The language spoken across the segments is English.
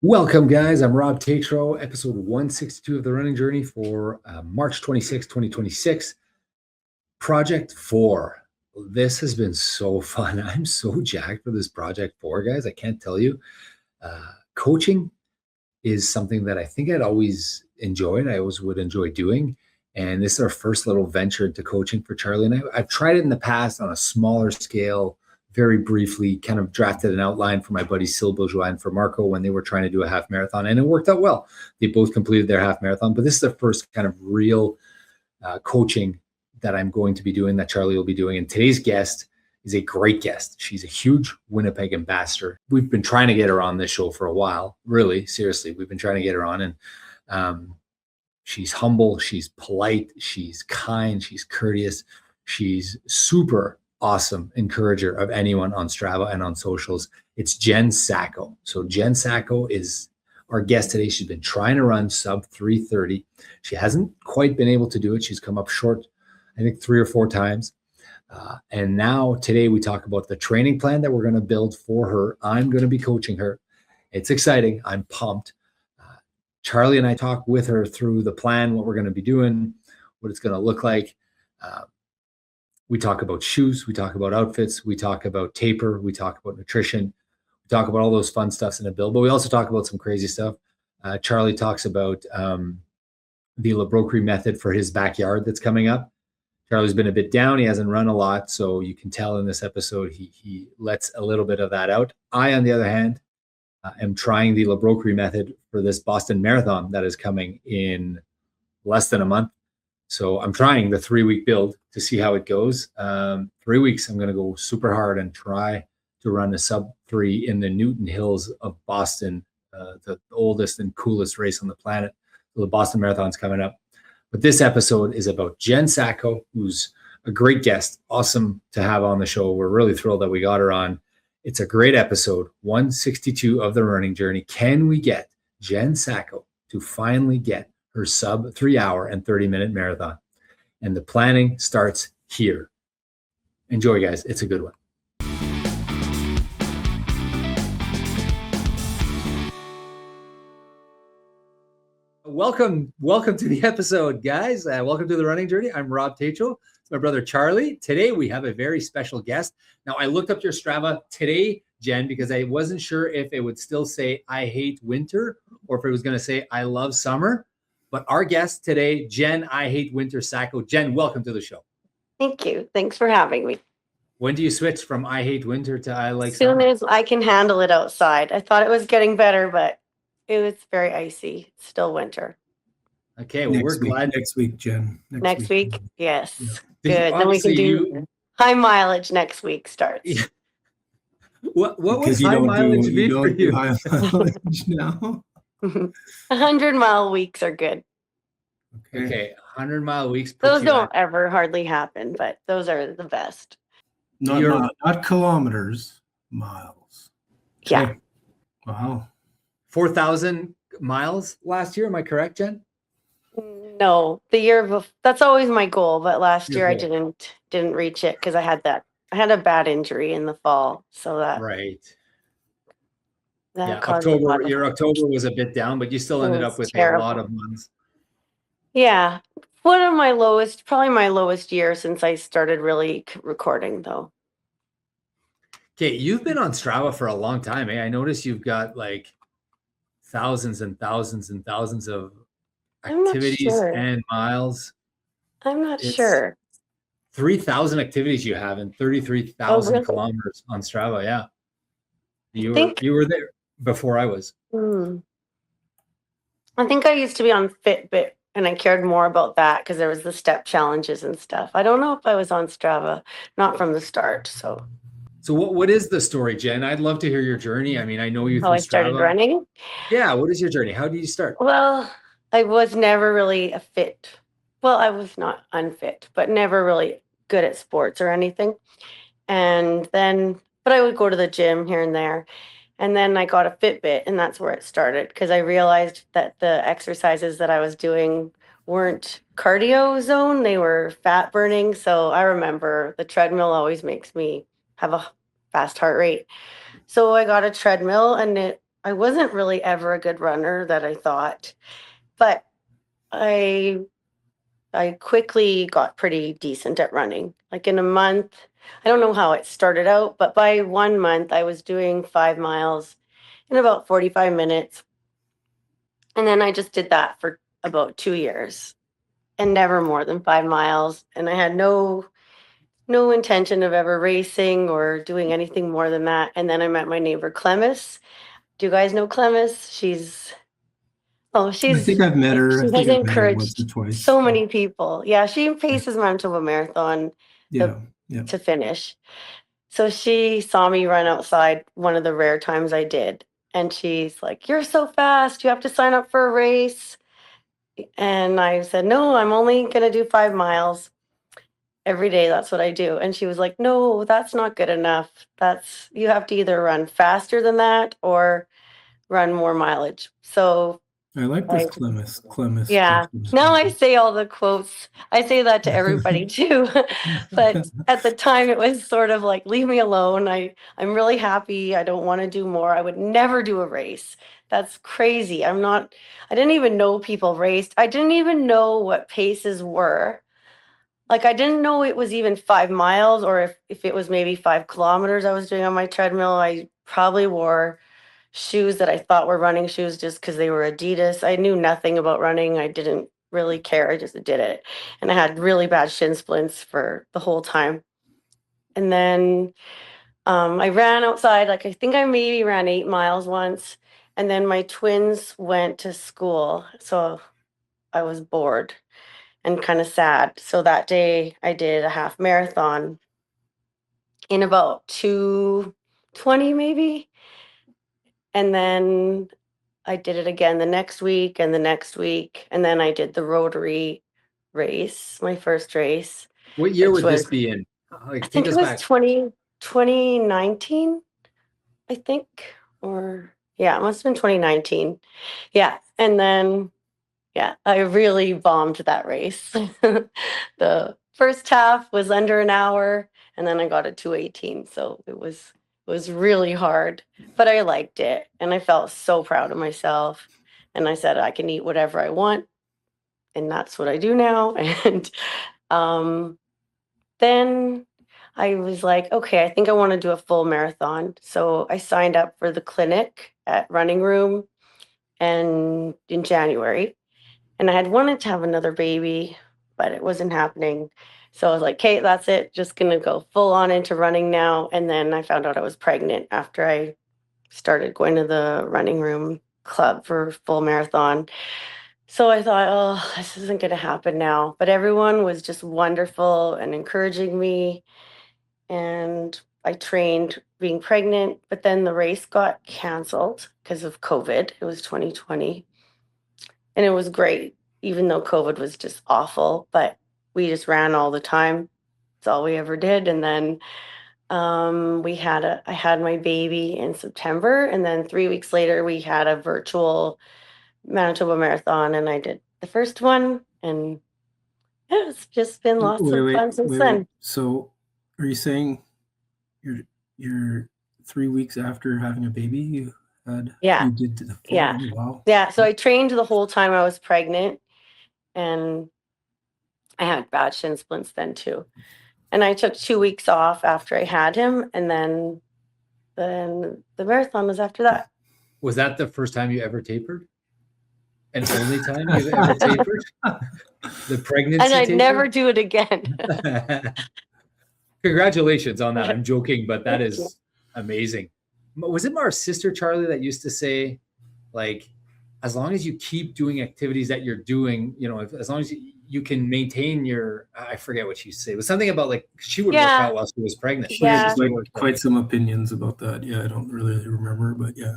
Welcome, guys. I'm Rob Tatro, episode 162 of The Running Journey for March 26, 2026. Project 4. This has been so fun. I'm so jacked for this Project 4, guys. I can't tell you. Coaching is something that I think I'd always enjoyed. I always would enjoy doing. And this is our first little venture into coaching for Charlie and I. I've tried it in the past on a smaller scale, very briefly, kind of drafted an outline for my buddies Sil Bourgeois and for Marco when they were trying to do a half marathon, and it worked out well. They both completed their half marathon, but this is the first kind of real coaching that I'm going to be doing, that Charlie will be doing. And today's guest is a great guest. She's a huge Winnipeg ambassador. We've been trying to get her on this show for a while. Really, seriously, we've been trying to get her on. And she's humble, she's polite, she's kind, she's courteous, she's super awesome encourager of anyone on Strava and on socials. It's Jenn Sacco. So Jenn Sacco is our guest today. She's been trying to run sub 3:30. She hasn't quite been able to do it. She's come up short, I think 3 or 4 times. And now today we talk about the training plan that we're going to build for her. I'm going to be coaching her. It's exciting. I'm pumped. Charlie and I talk with her through the plan, what we're going to be doing, what it's going to look like. We talk about shoes, we talk about outfits, we talk about taper, we talk about nutrition, we talk about all those fun stuffs in a build, but we also talk about some crazy stuff. Charlie talks about the Broquerie Method for his backyard that's coming up. Charlie's been a bit down. He hasn't run a lot, so you can tell in this episode he lets a little bit of that out. I, on the other hand, am trying the Broquerie Method for this Boston Marathon that is coming in less than a month. So I'm trying the 3-week build to see how it goes. 3 weeks, I'm going to go super hard and try to run a sub 3 in the Newton Hills of Boston, the oldest and coolest race on the planet. So the Boston Marathon's coming up. But this episode is about Jenn Sacco, who's a great guest. Awesome to have on the show. We're really thrilled that we got her on. It's a great episode, 162 of The Running Journey. Can we get Jenn Sacco to finally get her sub 3 hour and 30-minute marathon? And the planning starts here. Enjoy, guys. It's a good one. Welcome to the episode, guys. Welcome to The Running Journey. I'm Rob Tatro. It's my brother Charlie. Today we have a very special guest. Now, I looked up your Strava today, Jenn, because I wasn't sure if it would still say I hate winter or if it was going to say I love summer. But our guest today, Jenn I Hate Winter Sacco. Jenn, welcome to the show. Thank you. Thanks for having me. When do you switch from I hate winter to I like summer? As soon as I can handle it outside. I thought it was getting better, but it was very icy. It's still winter. Okay, well, we're glad. Next week, Jenn. Next week? Yes. Yeah. Good. Then we can do high mileage next week starts. Yeah. What was high mileage mean for you? High mileage now. 100-mile weeks are good. Okay, 100-mile weeks. Those don't ever hardly happen, but those are the best. Not kilometers, miles. Yeah. Okay. Wow. 4,000 miles last year. Am I correct, Jenn? No, the year before. That's always my goal, but last year I didn't reach it because I had a bad injury in the fall, so that right. That your October was a bit down, but you still ended up with a lot of months. Yeah, probably my lowest year since I started really recording, though. Okay, you've been on Strava for a long time, eh? I noticed you've got like thousands and thousands and thousands of activities and miles. I'm not sure. 3,000 activities you have and 33,000 kilometers on Strava. Yeah, you were there before I was. I think I used to be on Fitbit, and I cared more about that because there was the step challenges and stuff. I don't know if I was on Strava, not from the start. So what is the story, Jenn? I'd love to hear your journey. I mean, I know you how I started running. Yeah, what is your journey? How did you start? Well, I was never really a fit. Well, I was not unfit, but never really good at sports or anything. But I would go to the gym here and there. And then I got a Fitbit, and that's where it started because I realized that the exercises that I was doing weren't cardio zone. They were fat burning. So I remember the treadmill always makes me have a fast heart rate. So I got a treadmill, and I wasn't really ever a good runner that I thought, but I quickly got pretty decent at running. Like in a month, I don't know how it started out, but by 1 month I was doing 5 miles in about 45 minutes. And then I just did that for about 2 years and never more than 5 miles. And I had no intention of ever racing or doing anything more than that. And then I met my neighbor Clemis. Do you guys know Clemis? I think I've met her. She I has think I've met her once or encouraged twice. so many people. Yeah, she paces Manitoba Marathon Yeah. to finish. So she saw me run outside one of the rare times I did. And she's like, "You're so fast. You have to sign up for a race." And I said, "No, I'm only going to do 5 miles every day. That's what I do." And she was like, "No, that's not good enough. You have to either run faster than that or run more mileage." So I like this Clemis. yeah. Now I say all the quotes. I say that to everybody too. But at the time it was sort of like, leave me alone. I'm really happy. I don't want to do more. I would never do a race. That's crazy. I didn't even know people raced. I didn't even know what paces were. Like I didn't know it was even 5 miles, or if it was maybe 5 kilometers I was doing on my treadmill. I probably wore shoes that I thought were running shoes just because they were Adidas. I knew nothing about running. I didn't really care. I just did it. And I had really bad shin splints for the whole time. And then I ran outside. Like I think I maybe ran 8 miles once. And then my twins went to school. So I was bored and kind of sad. So that day I did a half marathon in about 2:20 maybe. And then I did it again the next week and the next week. And then I did the Rotary race, my first race. What year which would this was- be in? I Like, think take it us was back. 2019, I think. Or yeah, it must have been 2019. Yeah. And then, yeah, I really bombed that race. The first half was under an hour, and then I got a 2:18. So it was really hard, but I liked it. And I felt so proud of myself. And I said, I can eat whatever I want. And that's what I do now. And um, then I was like, okay, I think I want to do a full marathon. So I signed up for the clinic at Running Room and in January. And I had wanted to have another baby, but it wasn't happening. So I was like, "Kate, that's it. Just going to go full on into running now." And then I found out I was pregnant after I started going to the Running Room club for full marathon. So I thought, oh, this isn't going to happen now. But everyone was just wonderful and encouraging me. And I trained being pregnant, but then the race got canceled because of COVID. It was 2020. And it was great, even though COVID was just awful, but we just ran all the time. It's all we ever did. And then I had my baby in September, and then 3 weeks later we had a virtual Manitoba Marathon, and I did the first one, and it's just been lots of fun since then. So are you saying you're 3 weeks after having a baby, you did the full? Yeah. Wow. Yeah. So I trained the whole time I was pregnant, and I had bad shin splints then too. And I took 2 weeks off after I had him, and then the marathon was after that. Was that the first time you ever tapered? And only time you've ever tapered? The pregnancy And I'd taper? never do it again. Congratulations on that. I'm joking, but that is amazing. Was it our sister Charlie that used to say, like, as long as you keep doing activities that you're doing, as long as you can maintain your, I forget what she said. It was something about like she would work out while she was pregnant. She had quite some opinions about that. Yeah, I don't really remember, but yeah.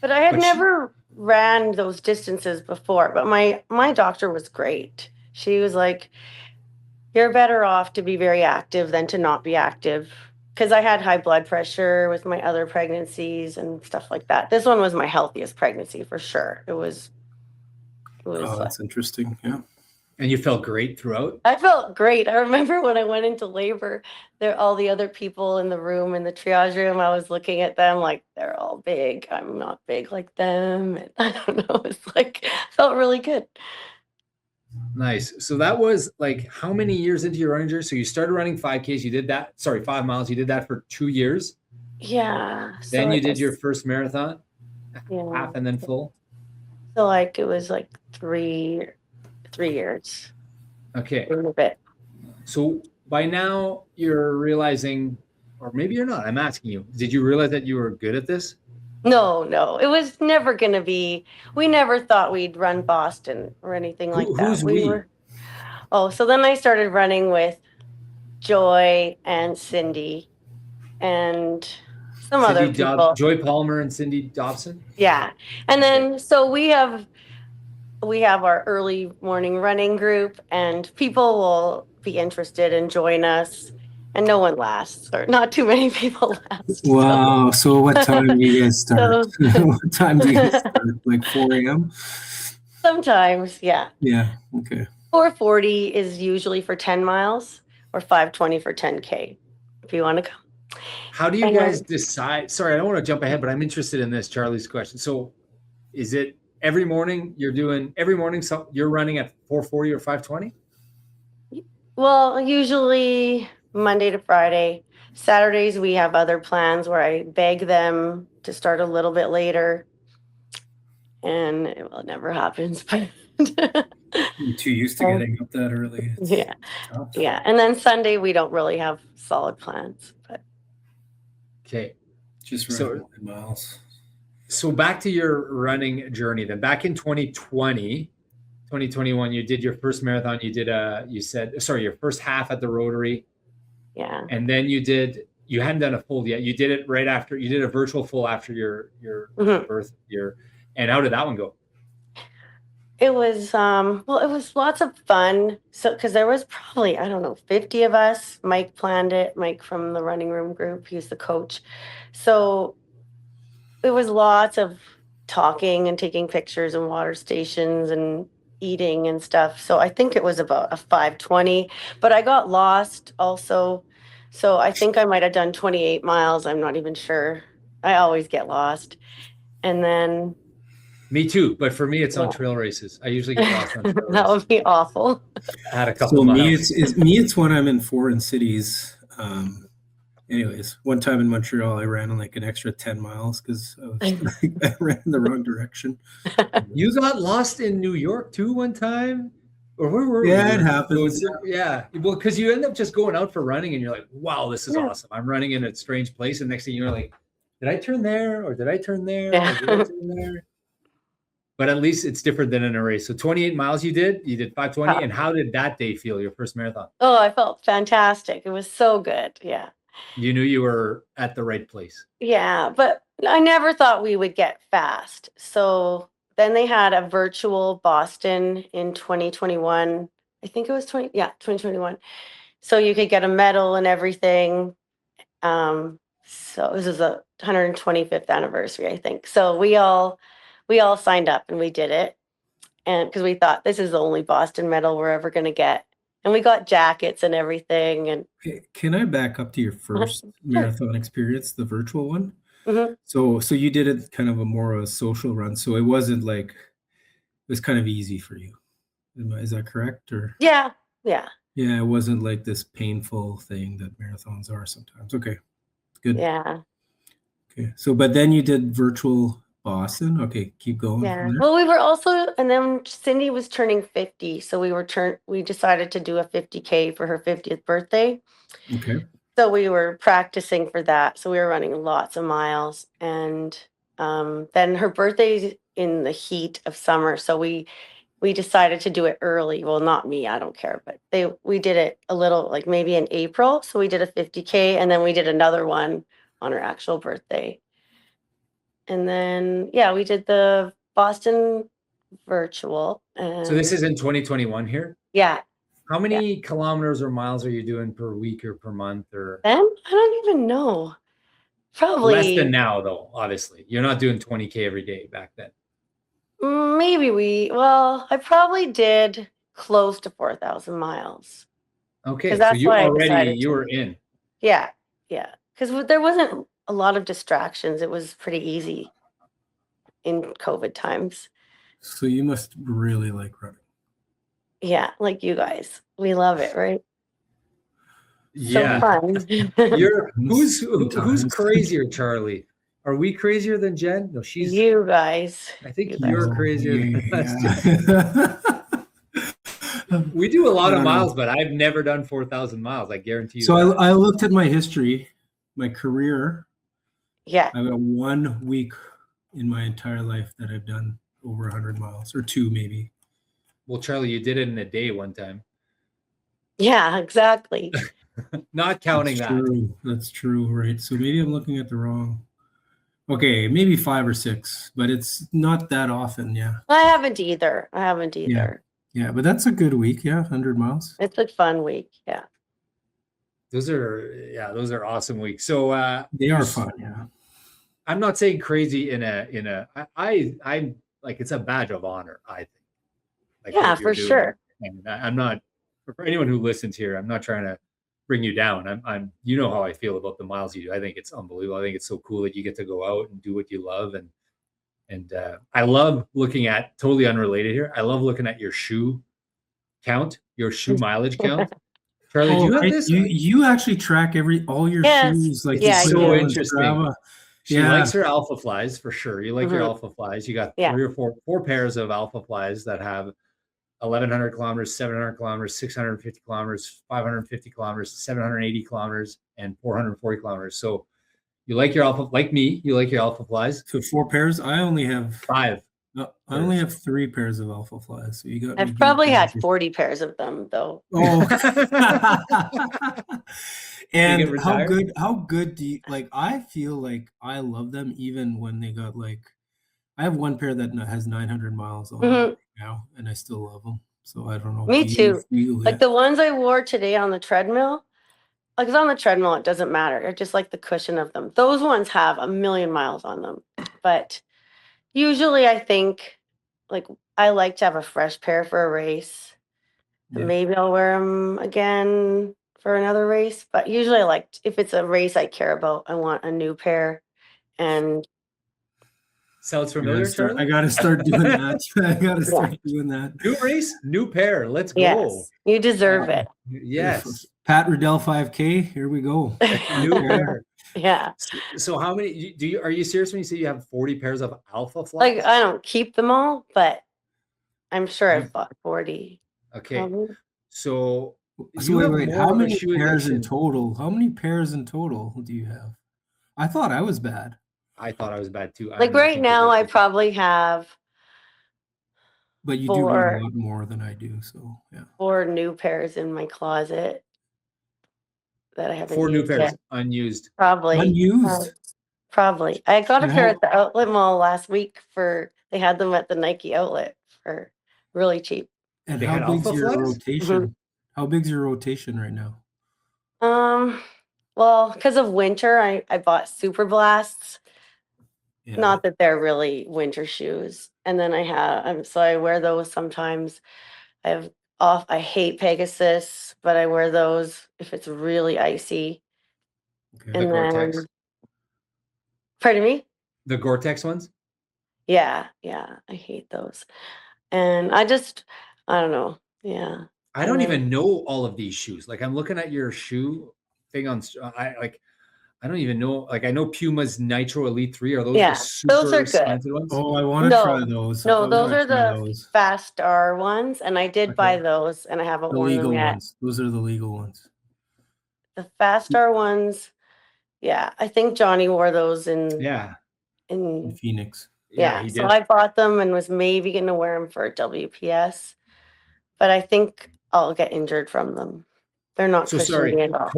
But I had never ran those distances before. But my doctor was great. She was like, "You're better off to be very active than to not be active." Because I had high blood pressure with my other pregnancies and stuff like that. This one was my healthiest pregnancy for sure. It was Oh, that's interesting. Yeah. And you felt great throughout? I felt great. I remember when I went into labor, there all the other people in the room, in the triage room, I was looking at them like they're all big. I'm not big like them. And I don't know. It's like felt really good. Nice. So that was like how many years into your running journey? So you started running 5Ks. You did that. Sorry, 5 miles. You did that for 2 years. Yeah. Then So you did your first marathon, half and then full. So like it was like 3 years. Okay. A bit. So by now you're realizing, or maybe you're not. I'm asking you. Did you realize that you were good at this? No. It was never going to be. We never thought we'd run Boston or anything like that. Who's we? Oh, so then I started running with Joy and Cindy and some other people. Joy Palmer and Cindy Dobson? Yeah. And then so we have our early morning running group, and people will be interested and join us. And no one lasts, or not too many people last. Wow. So what time do you guys start? What time do you guys start? Like 4 a.m.? Sometimes, yeah. Yeah. Okay. 4:40 is usually for 10 miles or 5:20 for 10K, if you want to come. How do you guys decide? Sorry, I don't want to jump ahead, but I'm interested in this, Charlie's question. So is it every morning you're running at 4:40 or 5:20? Well, usually Monday to Friday. Saturdays we have other plans where I beg them to start a little bit later, and it never happens. You're too used to getting up that early. Yeah. And then Sunday we don't really have solid plans, but okay, just running miles. So back to your running journey then. Back in 2021, you did your first marathon. You did your first half at the Rotary. Yeah. And then you hadn't done a full yet. You did it right after, you did a virtual full after your birth year. And how did that one go? It was, it was lots of fun. So, cause there was probably, 50 of us. Mike planned it. Mike from the running room group. He's the coach. So it was lots of talking and taking pictures and water stations and eating and stuff. So I think it was about a 5:20, but I got lost also. So I think I might have done 28 miles. I'm not even sure. I always get lost. And then. Me too. But for me, it's on trail races. I usually get lost on trail races. That would be awful. I had a couple of miles. It's when I'm in foreign cities. Anyways, one time in Montreal, I ran like an extra 10 miles because I ran in the wrong direction. You got lost in New York too one time? Or where were you? Yeah, it happens. Yeah. Well, because you end up just going out for running and you're like, wow, this is awesome. I'm running in a strange place. And next thing you're like, did I turn there? Or did I turn there? Yeah. Or did I turn there? But at least it's different than in a race. So 28 miles you did 5:20. And how did that day feel, your first marathon? Oh, I felt fantastic. It was so good. Yeah. You knew you were at the right place. Yeah, but I never thought we would get fast. So then they had a virtual Boston in 2021. I think it was 2021. So you could get a medal and everything. So this is a 125th anniversary, I think. So we all signed up and we did it. And because we thought this is the only Boston medal we're ever going to get. And we got jackets and everything. And can I back up to your first marathon experience, the virtual one? Mm-hmm. So you did it kind of a social run. So it wasn't like, it was kind of easy for you. Is that correct? Or yeah. Yeah, it wasn't like this painful thing that marathons are sometimes. Okay, good. Yeah. Okay, so but then you did virtual Boston. Okay, keep going. Yeah. Well, we were also, and then Cindy was turning 50, so we decided to do a 50K for her 50th birthday. Okay. So we were practicing for that. So we were running lots of miles, and then her birthday's in the heat of summer, so we decided to do it early. Well, not me, I don't care, but we did it a little, like maybe in April. So we did a 50K, and then we did another one on her actual birthday. And then, we did the Boston virtual. And so this is in 2021 here? Yeah. How many kilometers or miles are you doing per week or per month? Or then I don't even know. Probably less than now, though. Obviously, you're not doing 20K every day back then. Maybe I probably did close to 4,000 miles. Okay, 'Cause so that's you why I already decided you to. were in. Yeah, yeah. Because there wasn't a lot of distractions. It was pretty easy in COVID times. So you must really like running. Yeah, like you guys. We love it, right? So Yeah. fun. You're who's Sometimes. crazier, Charlie? Are we crazier than Jen? No, she's. You guys. I think You you're guys. crazier than us. Jen. Yeah. We do a lot I of don't know. miles, but I've never done 4,000 miles. I guarantee you. So that. I looked at my history, my career. Yeah. I've got 1 week in my entire life that I've done over 100 miles, or 2 maybe. Well, Charlie, you did it in a day one time. Yeah, exactly. Not counting That's that. true. That's true, right? So maybe I'm looking at the wrong. Okay, maybe 5 or 6, but it's not that often. Yeah. I haven't either. Yeah, but that's a good week. Yeah, 100 miles. It's a fun week. Yeah. Those are awesome weeks. So They are fun. Yeah. I'm not saying crazy in a I'm like it's a badge of honor, I think. Like Yeah, what you're for doing. sure. And I'm not for anyone who listens here, I'm not trying to bring you down. I'm you know how I feel about the miles you do. I think it's unbelievable. I think it's so cool that you get to go out and do what you love and I love looking at totally unrelated here. I love looking at your shoe count, your shoe mileage count. Charlie, do you have right. this? You actually track all your Yes. shoes, like Yeah, you put so it on interesting. Strava. She Yeah. likes her Alpha Flies for sure. You like your Mhm. Alpha Flies. You got Yeah. 3 or 4 pairs of Alpha Flies that have 1,100 kilometers, 700 kilometers, 650 kilometers, 550 kilometers, 780 kilometers, and 440 kilometers. So you like your Alpha, like me, you like your Alpha Flies. So 4 pairs. I only have 5. I only have 3 pairs of Alpha Flies. So you got. I've probably had 40 pairs of them though. Oh. And get how good do you like? I feel like I love them even when they got like. I have 1 pair that has 900 miles on Mhm. it now, and I still love them. So I don't know. Me Do you too. feel Like it? the ones I wore today on the treadmill, like 'cause on the treadmill, it doesn't matter. I just like the cushion of them. Those ones have a million miles on them. But usually I think like I like to have a fresh pair for a race. Yeah. Maybe I'll wear them again for another race. But usually I like if it's a race I care about, I want a new pair. And Sounds familiar, I Charlie? gotta start doing that. I gotta start doing that. New race, new pair. Let's go. yes, you deserve it. Yes. Pat Riddell 5K. Here we go. New pair. Yeah. So how many are you serious when you say you have 40 pairs of Alpha Flies? Like I don't keep them all, but I'm sure I've bought 40. Okay. Probably. So wait. more How of a many shoe pairs in addiction. total? How many pairs in total do you have? I thought I was bad. I thought I was bad too. Like right now, I probably have But you do run a lot more than I do, so yeah. 4 new pairs in my closet that I haven't 4 new used pairs yet. unused. Probably. Unused? Probably. I got a And pair at the outlet mall last week they had them at the Nike outlet for really cheap. And They how had big's Alpha your Flies? rotation? How big's your rotation right now? Well, because of winter, I bought Super Blasts. Yeah. Not that they're really winter shoes. And then so I wear those sometimes. I hate Pegasus, but I wear those if it's really icy. Okay. The And Gore-Tex. then, pardon me? The Gore-Tex ones? Yeah, I hate those. And I don't know. Yeah. I don't even know all of these shoes. Like I'm looking at your shoe thing on I don't even know. Like I know Puma's Nitro Elite 3. Are those the super those are good. slanted ones? Oh, I want to try those. No, those are the Fast Star ones, and I did buy those, and I haven't The worn them legal yet. ones. Those are the legal ones. The Fast Star ones, yeah, I think Johnny wore those in Phoenix. Yeah, so I bought them and was maybe going to wear them for WPS, but I think I'll get injured from them. They're not cushiony at all.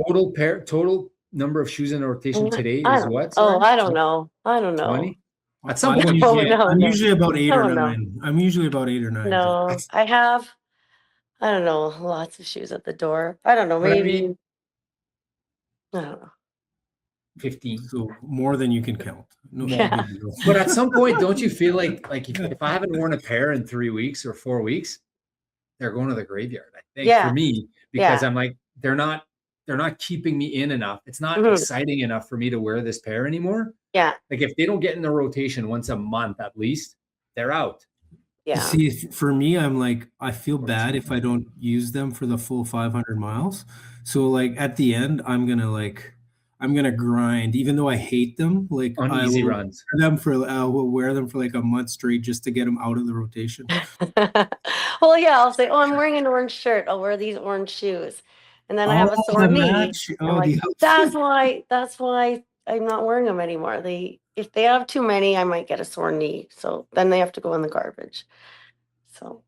Total number of shoes in the rotation today is what? Oh, I don't know. 20? At some I'm point, usually about 8 or 9. I'm usually about 8 or 9. No, I have, I don't know, lots of shoes at the door. I don't know, maybe, I don't know. 15. So more than you can count. No, Yeah. But at some point, don't you feel like if I haven't worn a pair in 3 weeks or 4 weeks, they're going to the graveyard, I think, Yeah. for me, because Yeah. I'm like, they're not keeping me in enough. It's not Mhm. exciting enough for me to wear this pair anymore. Yeah. Like if they don't get in the rotation once a month at least, they're out. Yeah. See, for me, I'm like, I feel bad if I don't use them for the full 500 miles. So like at the end, I'm gonna grind, even though I hate them. Like On I easy will runs. I will wear them for like a month straight just to get them out of the rotation. Well, yeah, I'll say, oh, I'm wearing an orange shirt. I'll wear these orange shoes. And then I have a Oh, sore the knee. match. I'm Oh, like, the that's outfit. why I'm not wearing them anymore. If they have too many, I might get a sore knee. So then they have to go in the garbage. So,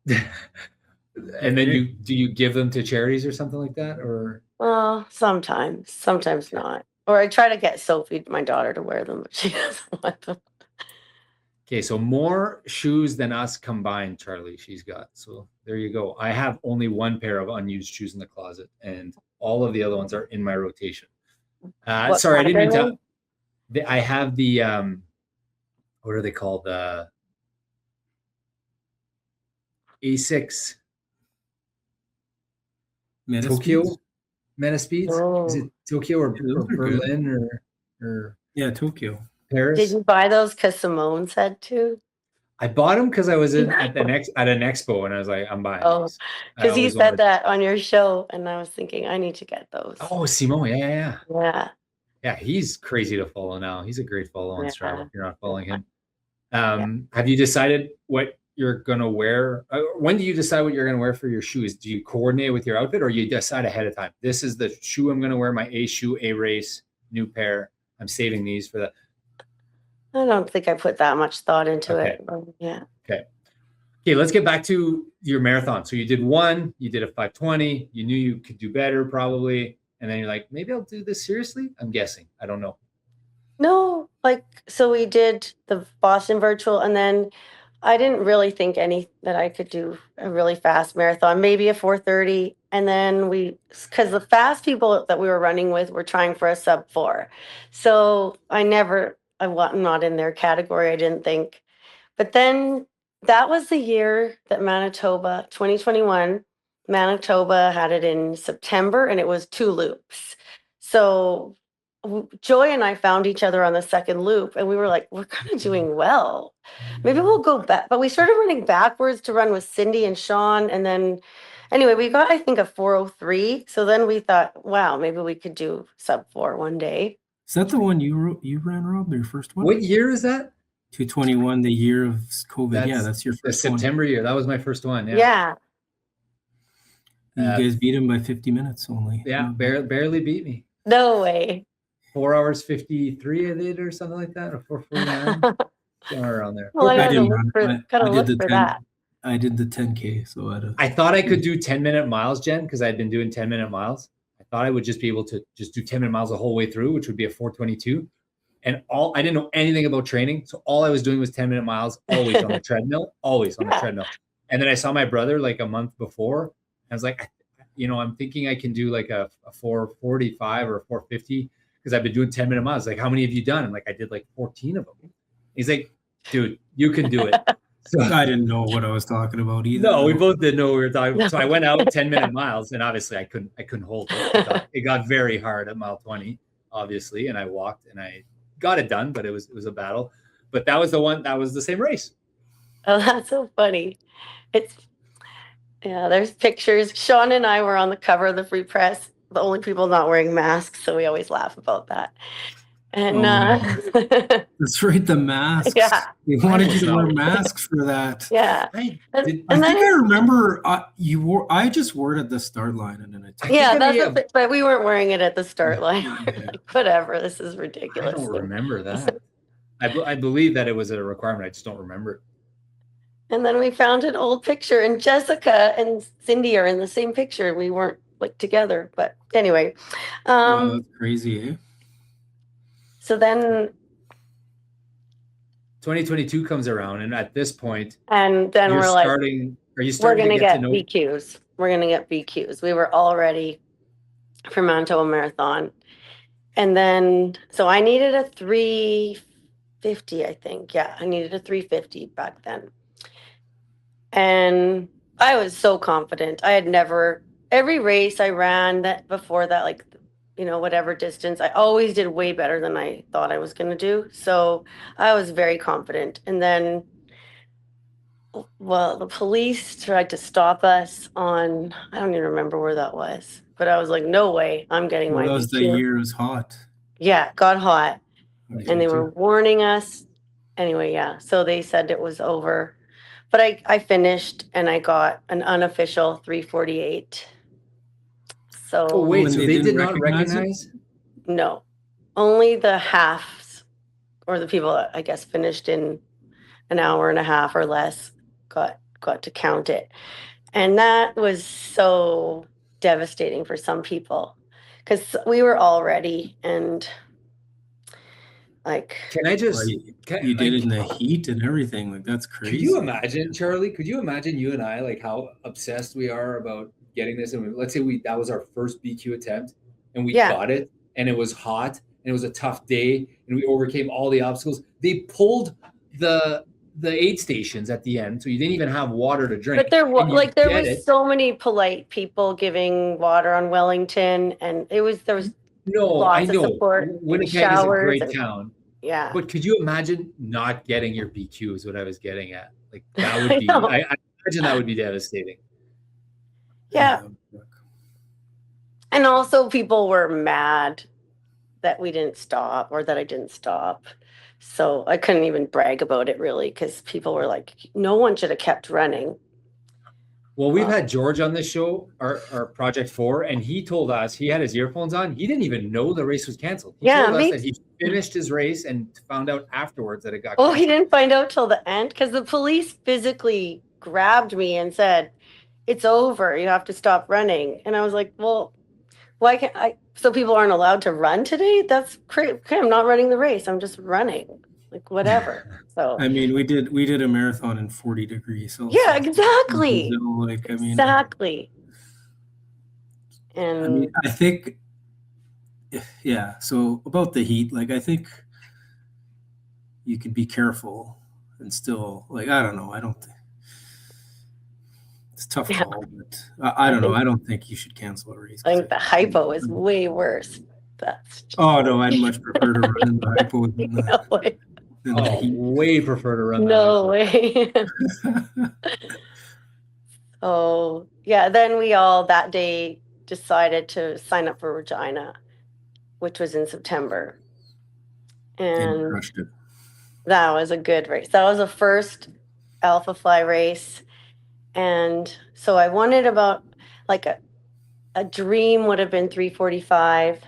And then do you give them to charities or something like that? Or well, sometimes not. Or I try to get Sophie, my daughter, to wear them, but she doesn't want them. okay, so more shoes than us combined, Charlie, she's got. So there you go. I have only one pair of unused shoes in the closet, and all of the other ones are in my rotation. What Sorry, I didn't mean kind to. I have the what are they called? A6 Meta Tokyo speeds? Meta Speeds. Is it Oh. Tokyo or Yeah, those are good. Berlin or Yeah, Tokyo. Did Paris? you buy those because Simone said to? I bought them because I was at an expo and I was like, I'm buying Oh, these. I because he always said wanted. that on your show, and I was thinking I need to get those. Oh, Simone, yeah. Yeah. Yeah, he's crazy to follow now. He's a great follow on Strava if you're not following him. Yeah. Have you decided what you're gonna wear? When do you decide what you're gonna wear for your shoes? Do you coordinate with your outfit, or you decide ahead of time? This is the shoe I'm gonna wear. My A shoe, A race, new pair. I'm saving these for that. I don't think I put that much thought into Okay. it. But yeah. Okay, let's get back to your marathon. So you did one, you did a 520. You knew you could do better probably, and then you're like, maybe I'll do this seriously. I'm guessing. I don't know. No, so we did the Boston Virtual, and then I didn't really think that I could do a really fast marathon, maybe a 4:30. And then because the fast people that we were running with were trying for a sub 4. So I'm not in their category, I didn't think. But then that was the year that 2021, Manitoba had it in September, and it was 2 loops. So Joy and I found each other on the second loop, and we were like, we're kind of doing well. Maybe we'll go back. But we started running backwards to run with Cindy and Sean. And then anyway, we got, I think, a 4:03. So then we thought, wow, maybe we could do sub 4 one day. Is that the one you ran, Rob? Your first one? What year is that? 221, the year of COVID. Yeah, that's your the first one. September year. That was my first one. Yeah. You guys beat him by 50 minutes only. Yeah, barely beat me. No way. 4 hours 53 I did or something like that, or 4:49, somewhere around there. Well, I I didn't look run. for that. I did the 10K, so I thought I could do 10-minute miles, Jen, because I'd been doing 10-minute miles. I thought I would just be able to just do 10-minute miles the whole way through, which would be a 4:22. And I didn't know anything about training, so all I was doing was 10-minute miles, always on the treadmill, always on the treadmill. And then I saw my brother like a month before, and I was like, I'm thinking I can do like a 4:45 or a 4:50 because I've been doing 10-minute miles. Like, how many have you done? I'm like, I did like 14 of them. He's like, dude, you can do it. So I didn't know what I was talking about either. No, we both didn't know what we were talking about. So I went out 10-minute miles, and obviously I couldn't hold it. It got very hard at mile 20, obviously, and I walked and I got it done, but it was a battle. But that was the same race. Oh, that's so funny. There's pictures. Sean and I were on the cover of the Free Press, the only people not wearing masks, so we always laugh about that. And that's right, the masks. Yeah, they wanted you to wear masks for that. Yeah, I think I remember you wore. I just wore it at the start line, and then but we weren't wearing it at the start line. Like, whatever, this is ridiculous. I don't remember that. I believe that it was a requirement. I just don't remember it. And then we found an old picture, and Jessica and Cindy are in the same picture. We weren't like together, but anyway. That's crazy, eh? So then 2022 comes around, and at this point, and then we're like, are you we're starting going to get know? BQs. We're going to get BQs. We were all ready for Manitoba Marathon. And then, so I needed a 350, I think. Yeah, I needed a 350 back then. And I was so confident. I had never, every race I ran that before that, like, whatever distance, I always did way better than I thought I was going to do. So I was very confident. And then, well, the police tried to stop us on, I don't even remember where that was, but I was like, no way, I'm getting Well, my that was the BQ. year it was hot. Yeah, got hot. Okay. And they were warning us. Anyway, yeah. So they said it was over. But I finished and I got an unofficial 3:48. Oh, So wait, When so they they didn't did not recognize it? recognize? no, only the halves or the people that I guess finished in an hour and a half or less got to count it. And that was so devastating for some people because we were all ready and like Can I Well, just, you did it in the heat and everything. Like, that's could crazy. you imagine, Charlie? Could you imagine you and I, like how obsessed we are about getting this? And let's say that was our first BQ attempt and we Yeah. got it and it was hot and it was a tough day and we overcame all the obstacles. They pulled the aid stations at the end, so you didn't even have water to drink. But there was and you like there get was it. so many polite people giving water on Wellington, and there was No, I lots of know support and Winnipeg is a showers great and town, yeah. but could you imagine not getting your BQ? Is what I was getting at. Like that would I be. know. I imagine that would be devastating. Yeah. And also people were mad that we didn't stop or that I didn't stop. So I couldn't even brag about it really because people were like, no one should have kept running. Well, we've had George on this show, our Project 4, and he told us he had his earphones on. He didn't even know the race was canceled. He Yeah, told us me that he finished his race and found out afterwards that it got Oh, canceled. he didn't find out till the end because the police physically grabbed me and said, it's over. You have to stop running. And I was like, well, why can't I? So people aren't allowed to run today? That's crazy. Okay, I'm not running the race. I'm just running. Like whatever. So I mean, we did a marathon in 40 degrees Celsius. yeah, exactly. Like, I mean, exactly. I And mean, I think, yeah. So about the heat, like, I think you could be careful and still, like, I don't know. I don't think it's a tough Yeah. call, but I don't know. I don't think you should cancel a race. I think the hypo is way worse. That's just, Oh no, I'd much prefer to run in the hypo than no way. the heat. Way prefer to run. No way. Oh, yeah. Then we all that day decided to sign up for Regina, which was in September. And And crushed it. that was a good race. That was the first Alpha Fly race. And so I wanted about like a dream would have been 3:45,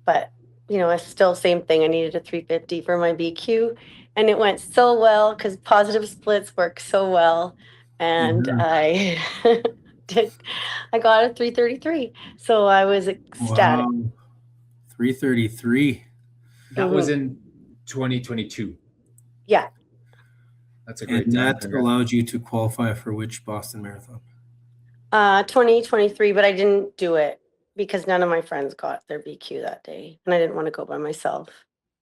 but it's still same thing. I needed a 3:50 for my BQ. And it went so well because positive splits work so well. And I I got a 3:33. So I was ecstatic. Wow, 3:33. That was in 2022. Yeah. That's a great And time. that allowed you to qualify for which Boston Marathon? 2023, but I didn't do it because none of my friends got their BQ that day, and I didn't want to go by myself.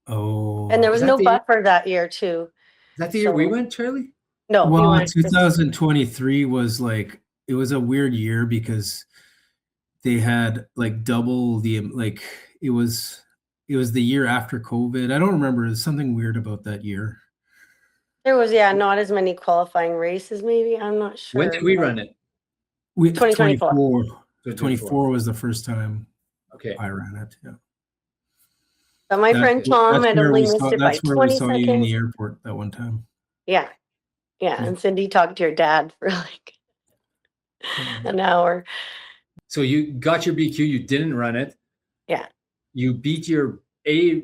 Oh. And there was no buffer that year too. Is that the year we went, Charlie? No. Well, 2023 was like, it was a weird year because they had like double the, like, it was the year after COVID. I don't remember. There's something weird about that year. There was, not as many qualifying races, maybe. I'm not sure. When did we run it? 2024. 24 was the first time Okay. I ran it. Yeah. But my friend Tom had only missed it by 20 seconds. That's where we saw you in the airport that one time. Yeah. Yeah. And Cindy talked to your dad for like an hour. So you got your BQ, you didn't run it. Yeah. You beat your A++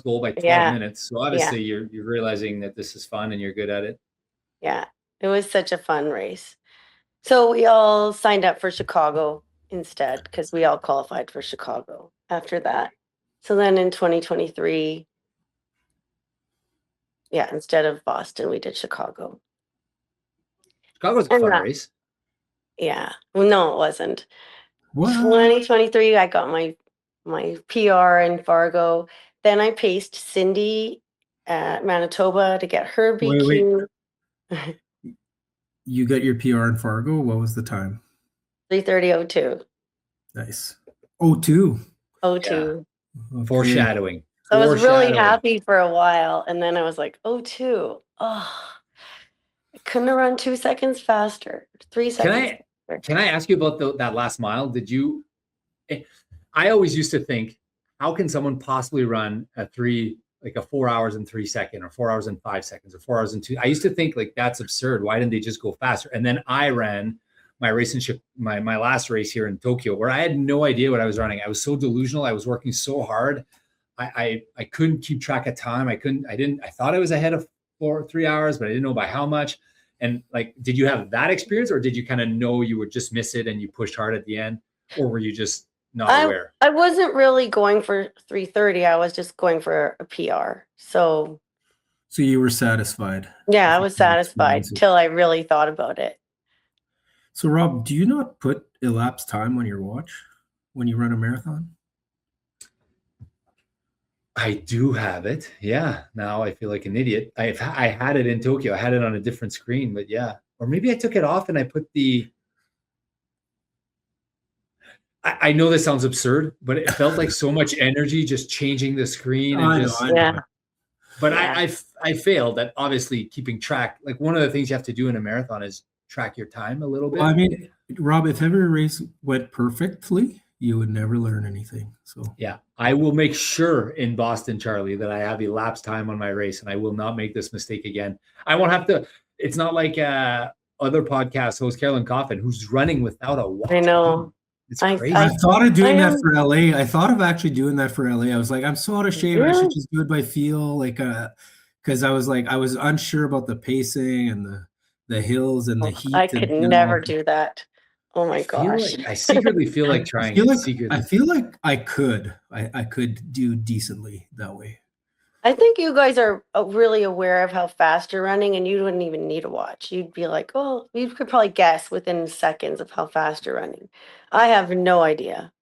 goal by 12 minutes. So obviously you're realizing that this is fun and you're good at it. Yeah. It was such a fun race. So we all signed up for Chicago instead because we all qualified for Chicago after that. So then in 2023, instead of Boston, we did Chicago. Chicago's a fun race. Yeah. Well, no, it wasn't. What? 2023, I got my PR in Fargo. Then I paced Cindy at Manitoba to get her BQ. Wait. you got your PR in Fargo. What was the time? 3:30:02. Nice. 02. 02. Okay. Foreshadowing. So I was really Foreshadowing. happy for a while, and then I was like, 02. Oh, I couldn't have run 2 seconds faster. 3 seconds. Can I ask you about that last mile? I always used to think, how can someone possibly run like a 4 hours and 3 seconds, or 4 hours and 5 seconds, or 4 hours and 2? I used to think like that's absurd. Why didn't they just go faster? And then I ran my my last race here in Tokyo, where I had no idea what I was running. I was so delusional. I was working so hard. I couldn't keep track of time. I thought I was ahead of 3 hours, but I didn't know by how much. And like, did you have that experience, or did you kind of know you would just miss it and you pushed hard at the end, or were you just not aware? I wasn't really going for 3:30. I was just going for a PR. So you were satisfied? Yeah, I was satisfied till I really thought about it. So Rob, do you not put elapsed time on your watch when you run a marathon? I do have it. Yeah. Now I feel like an idiot. I had it in Tokyo. I had it on a different screen, but yeah. Or maybe I took it off and I put I know this sounds absurd, but it felt like so much energy just changing the screen. And I know. But yeah. I failed at obviously keeping track. Like, one of the things you have to do in a marathon is track your time a little bit. Well, I mean, Rob, if every race went perfectly, you would never learn anything. So yeah, I will make sure in Boston, Charlie, that I have elapsed time on my race, and I will not make this mistake again. I won't have to. It's not like other podcast host Carolyn Coffin, who's running without a watch. I know. It's crazy. I thought of doing that for LA. I thought of actually doing that for LA. I was like, I'm so out of shape. Really? I should just do it by feel, like, because I was unsure about the pacing and the hills and the heat. I could never do that. Oh my gosh! I secretly feel like trying. I feel like I could do decently that way. I think you guys are really aware of how fast you're running, and you wouldn't even need a watch. You'd be like, oh, you could probably guess within seconds of how fast you're running. I have no idea.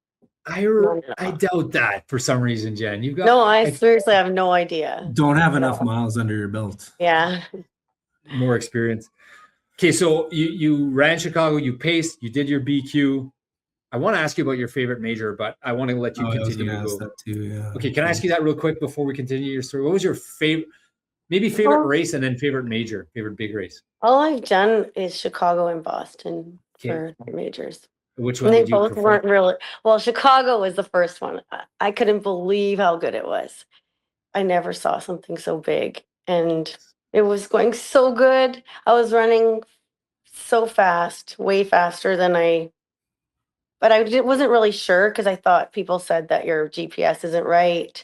I doubt that for some reason, Jen. I seriously have no idea. Don't have enough miles under your belt. Yeah. More experience. Okay, so you ran Chicago, you paced, you did your BQ. I want to ask you about your favorite major, but I want to let you continue to go. That too, yeah. Okay, can I ask you that real quick before we continue your story? What was your favorite race, and then favorite major, favorite big race? All I've done is Chicago and Boston for majors. Which one they did you both prefer? Weren't really well. Chicago was the first one. I couldn't believe how good it was. I never saw something so big, and it was going so good. I was running so fast, way faster than but I wasn't really sure, because I thought people said that your GPS isn't right,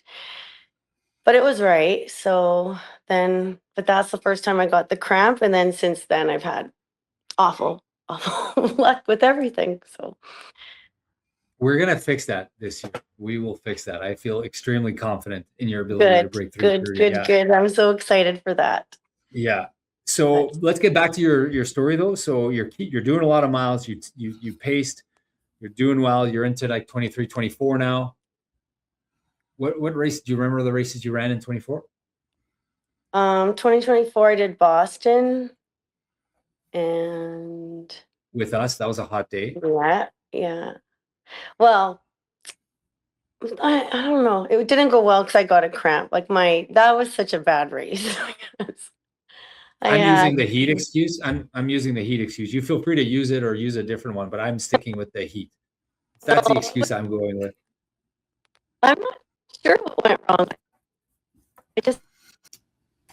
but it was right. So then, but that's the first time I got the cramp, and then since then I've had awful luck with everything. So we're going to fix that this year. We will fix that. I feel extremely confident in your ability to break through. Good. I'm so excited for that. Yeah. So let's get back to your story though. So you're doing a lot of miles. You paced. You're doing well. You're into like 23, 24 now. What race do you remember? The races you ran in 24? 2024, I did Boston, and with us, that was a hot day. Yeah. Well, I don't know. It didn't go well because I got a cramp. That was such a bad race. I'm using the heat excuse. I'm using the heat excuse. You feel free to use it or use a different one, but I'm sticking with the heat. That's the excuse I'm going with. I'm not sure what went wrong.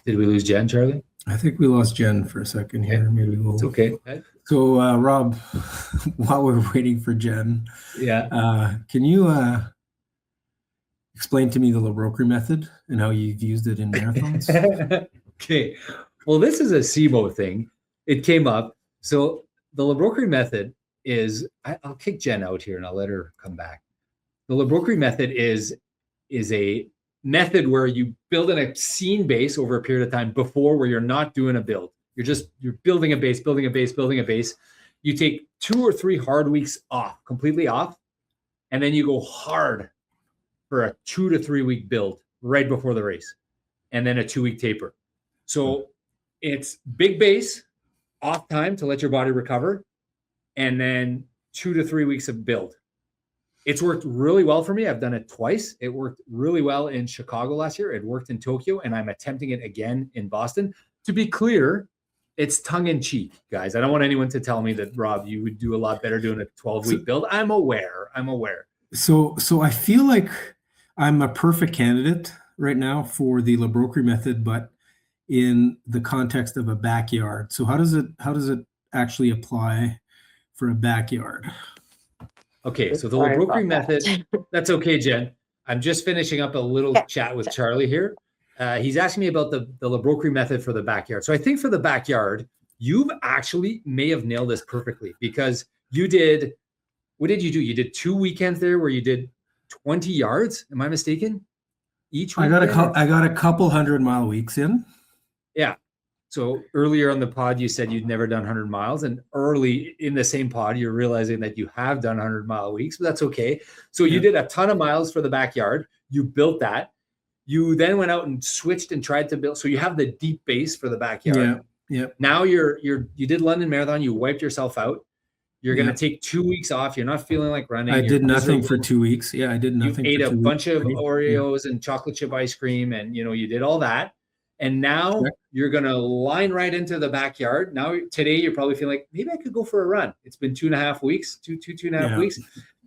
Did we lose Jen, Charlie? I think we lost Jen for a second here. Maybe we'll. It's okay. So, Rob, while we're waiting for Jen, can you explain to me the Broquerie Method and how you've used it in marathons? Okay. Well, this is a SIBO thing. It came up. So the Broquerie Method is, I'll kick Jen out here and I'll let her come back. The Broquerie Method is a method where you build in a scene base over a period of time where you're not doing a build. You're building a base. You take 2 or 3 hard weeks off, completely off, and then you go hard for a 2 to 3 week build right before the race, and then a 2 week taper. So it's big base, off time to let your body recover, and then 2 to 3 weeks of build. It's worked really well for me. I've done it twice. It worked really well in Chicago last year. It worked in Tokyo, and I'm attempting it again in Boston. To be clear, it's tongue in cheek, guys. I don't want anyone to tell me that, Rob, you would do a lot better doing a 12-week build. I'm aware. So I feel like I'm a perfect candidate right now for the Broquerie method, but in the context of a backyard. So how does it actually apply for a backyard? Okay, so the Broquerie method, that's okay, Jen. I'm just finishing up a little chat with Charlie here. He's asking me about the Broquerie method for the backyard. So I think for the backyard, you've actually may have nailed this perfectly, because you did, what did you do? You did 2 weekends there where you did 20 yards. Am I mistaken? Each weekend? I got a couple 100-mile weeks in. Yeah. So earlier on the pod, you said you'd never done 100 miles, and early in the same pod, you're realizing that you have done 100-mile weeks, but that's okay. So you did a ton of miles for the backyard. You built that. You then went out and switched and tried to build. So you have the deep base for the backyard. Yeah. Now you did London Marathon. You wiped yourself out. You're going to take 2 weeks off. You're not feeling like running. I did nothing for 2 weeks. Yeah, I did nothing. You ate a bunch of Oreos and chocolate chip ice cream, and you did all that. And now you're going to line right into the backyard. Now, today, you're probably feeling like, maybe I could go for a run. It's been 2.5 weeks, two and a half weeks.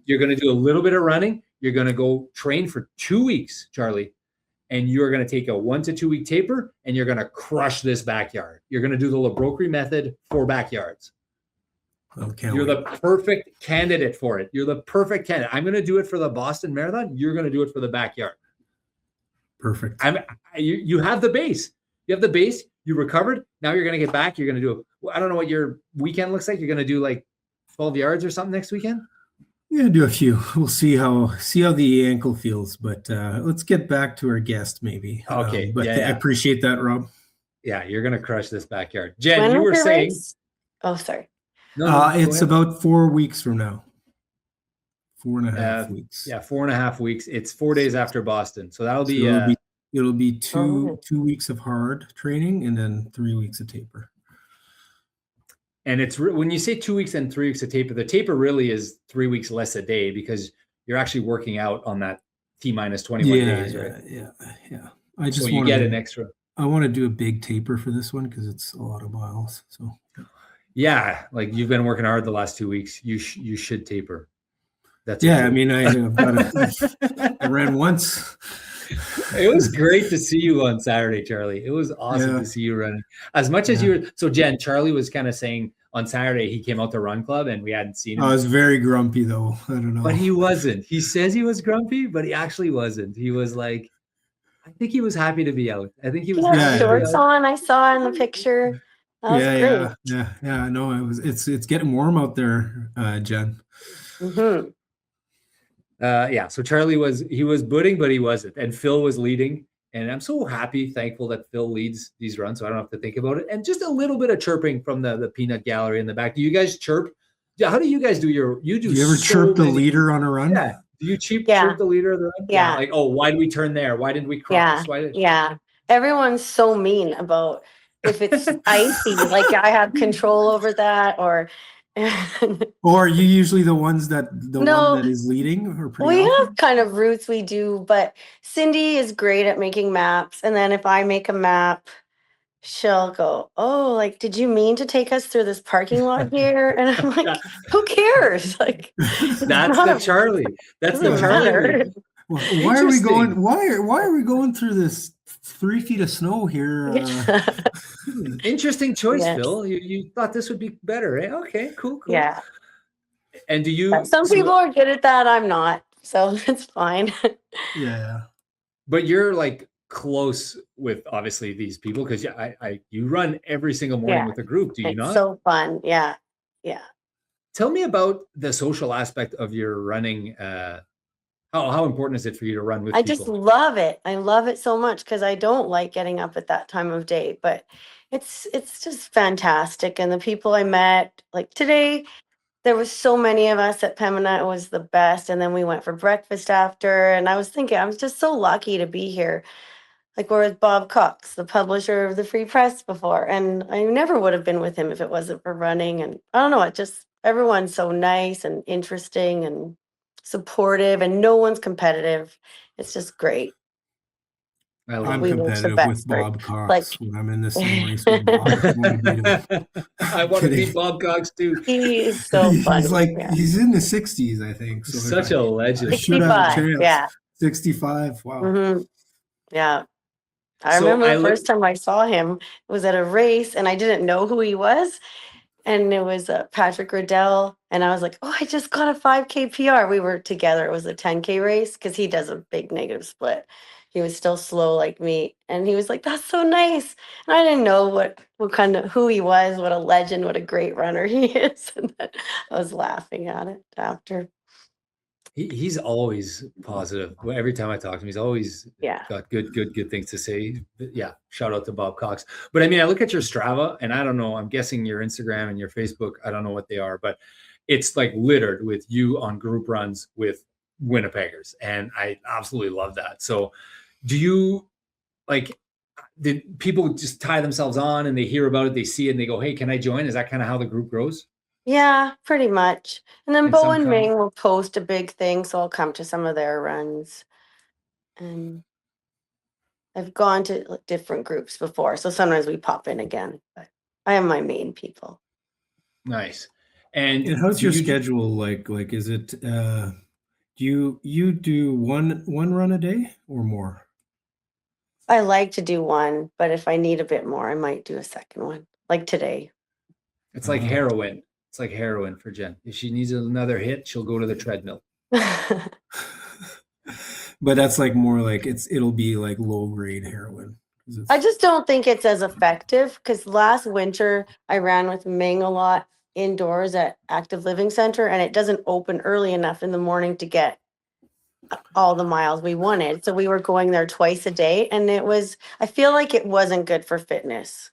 You're going to do a little bit of running. You're going to go train for 2 weeks, Charlie. And you're going to take a 1 to 2 week taper, and you're going to crush this backyard. You're going to do the Broquerie method for backyards. You're the perfect candidate for it. You're the perfect candidate. I'm going to do it for the Boston Marathon. You're going to do it for the backyard. Perfect. You have the base. You have the base. You recovered. Now you're going to get back. You're going to do I don't know what your weekend looks like. You're going to do like 12 yards or something next weekend? Yeah, do a few. We'll see how the ankle feels. But let's get back to our guest, maybe. Okay. I appreciate that, Rob. Yeah, you're going to crush this backyard. Jen, you were saying. Race? Oh, sorry. No, it's about 4 weeks from now. 4.5 weeks. Yeah, 4.5 weeks. It's 4 days after Boston, so that'll be. It'll be two weeks of hard training and then 3 weeks of taper. And it's when you say 2 weeks and 3 weeks of taper, the taper really is 3 weeks less a day, because you're actually working out on that T-minus 21 days, right? Yeah. I just you get an extra. I want to do a big taper for this one because it's a lot of miles. So. Yeah, like you've been working hard the last 2 weeks. You should taper. That's I mean, I ran once. It was great to see you on Saturday, Charlie. It was awesome to see you running. As much as you were. So, Jen, Charlie was kind of saying on Saturday he came out to Run Club and we hadn't seen him. I was very grumpy, though. I don't know. But he wasn't. He says he was grumpy, but he actually wasn't. He was like, I think he was happy to be out. I think he was. Shorts on. I saw in the picture. That was great. Yeah. No, it's getting warm out there, Jen. Mm-hmm. So Charlie was booting, but he wasn't. And Phil was leading. And I'm so thankful that Phil leads these runs, so I don't have to think about it. And just a little bit of chirping from the peanut gallery in the back. Do you guys chirp? Yeah, how do you guys do Do you ever chirp the leader on a run? Yeah. Do you chirp the leader of the run? Yeah. Like, oh, why did we turn there? Why didn't we cross? Yeah. Everyone's so mean about if it's icy, like I have control over that, or are you usually the one that is leading? Or we have kind of routes we do, but Cindy is great at making maps. And then if I make a map, she'll go, oh, like, did you mean to take us through this parking lot here? And I'm like, who cares? Like, that's the Charlie. That's the Charlie. Why are we going? Why are we going through this 3 feet of snow here? Interesting choice, Phil. You thought this would be better, eh? Okay, cool. Yeah. And do you? Some people are good at that. I'm not, so it's fine. Yeah. But you're like close with obviously these people because you run every single morning with a group. Do you not? It's so fun. Yeah. Tell me about the social aspect of your running. How important is it for you to run with people? I just love it. I love it so much because I don't like getting up at that time of day, but it's just fantastic. And the people I met, like today, there was so many of us at Pembina. It was the best. And then we went for breakfast after. And I was thinking, I was just so lucky to be here. like we're with Bob Cox, the publisher of the Free Press before, and I never would have been with him if it wasn't for running. And I don't know, it just everyone's so nice and interesting and supportive, and no one's competitive. It's just great. I love I'm We it. were the competitive best with group. Bob Cox Like when I'm in the same race with Bob. I want to beat him. I want to Kidding. beat Bob Cox too. he is so funny. He's like Yeah. he's in the 60s, I think. So if Such a legend. I should have a 65, chance. yeah. 65. Wow. Mhm. Yeah. I So remember I the look- first time I saw him was at a race, and I didn't know who he was. And it was Patrick Riddell. And I was like, oh, I just got a 5K PR. We were together. It was a 10K race because he does a big negative split. He was still slow like me. And he was like, that's so nice. And I didn't know what kind of who he was, what a legend, what a great runner he is. And then I was laughing at it after. He's always positive. Every time I talk to him, he's always Yeah. got good things to say. Yeah, shout out to Bob Cox. But I mean, I look at your Strava, and I don't know. I'm guessing your Instagram and your Facebook. I don't know what they are, but it's like littered with you on group runs with Winnipeggers, and I absolutely love that. So, do you like? Did people just tie themselves on and they hear about it, they see it, and they go, "Hey, can I join?" Is that kind of how the group grows? Yeah, pretty much. And then And Bo some and come- Ming will post a big thing, so I'll come to some of their runs. And I've gone to different groups before, so sometimes we pop in again. But I have my main people. Nice. And And how's do your you- schedule like? Like, is it do you do one run a day or more? I like to do one, but if I need a bit more, I might do a second one, like today. It's like heroin. It's like heroin for Jen. If she needs another hit, she'll go to the treadmill. But that's like more like it'll be like low grade heroin. I just don't think it's as effective because last winter I ran with Ming a lot indoors at Active Living Center, and it doesn't open early enough in the morning to get all the miles we wanted. So we were going there twice a day, and I feel like it wasn't good for fitness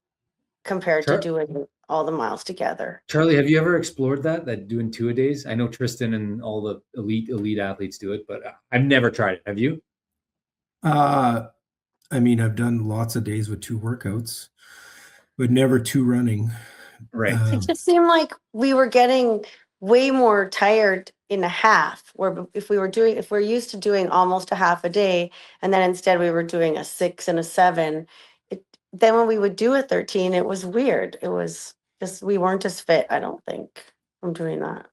compared Sure. to doing all the miles together. Charlie, have you ever explored that doing 2-a-days? I know Tristan and all the elite athletes do it, but I've never tried it. Have you? I mean, I've done lots of days with 2 workouts, but never 2 running. Right. It just seemed like we were getting way more tired in a half, where if we're used to doing almost a half a day, and then instead we were doing a 6 and a 7, then when we would do a 13, it was weird. It was just, we weren't as fit, I don't think, from doing that.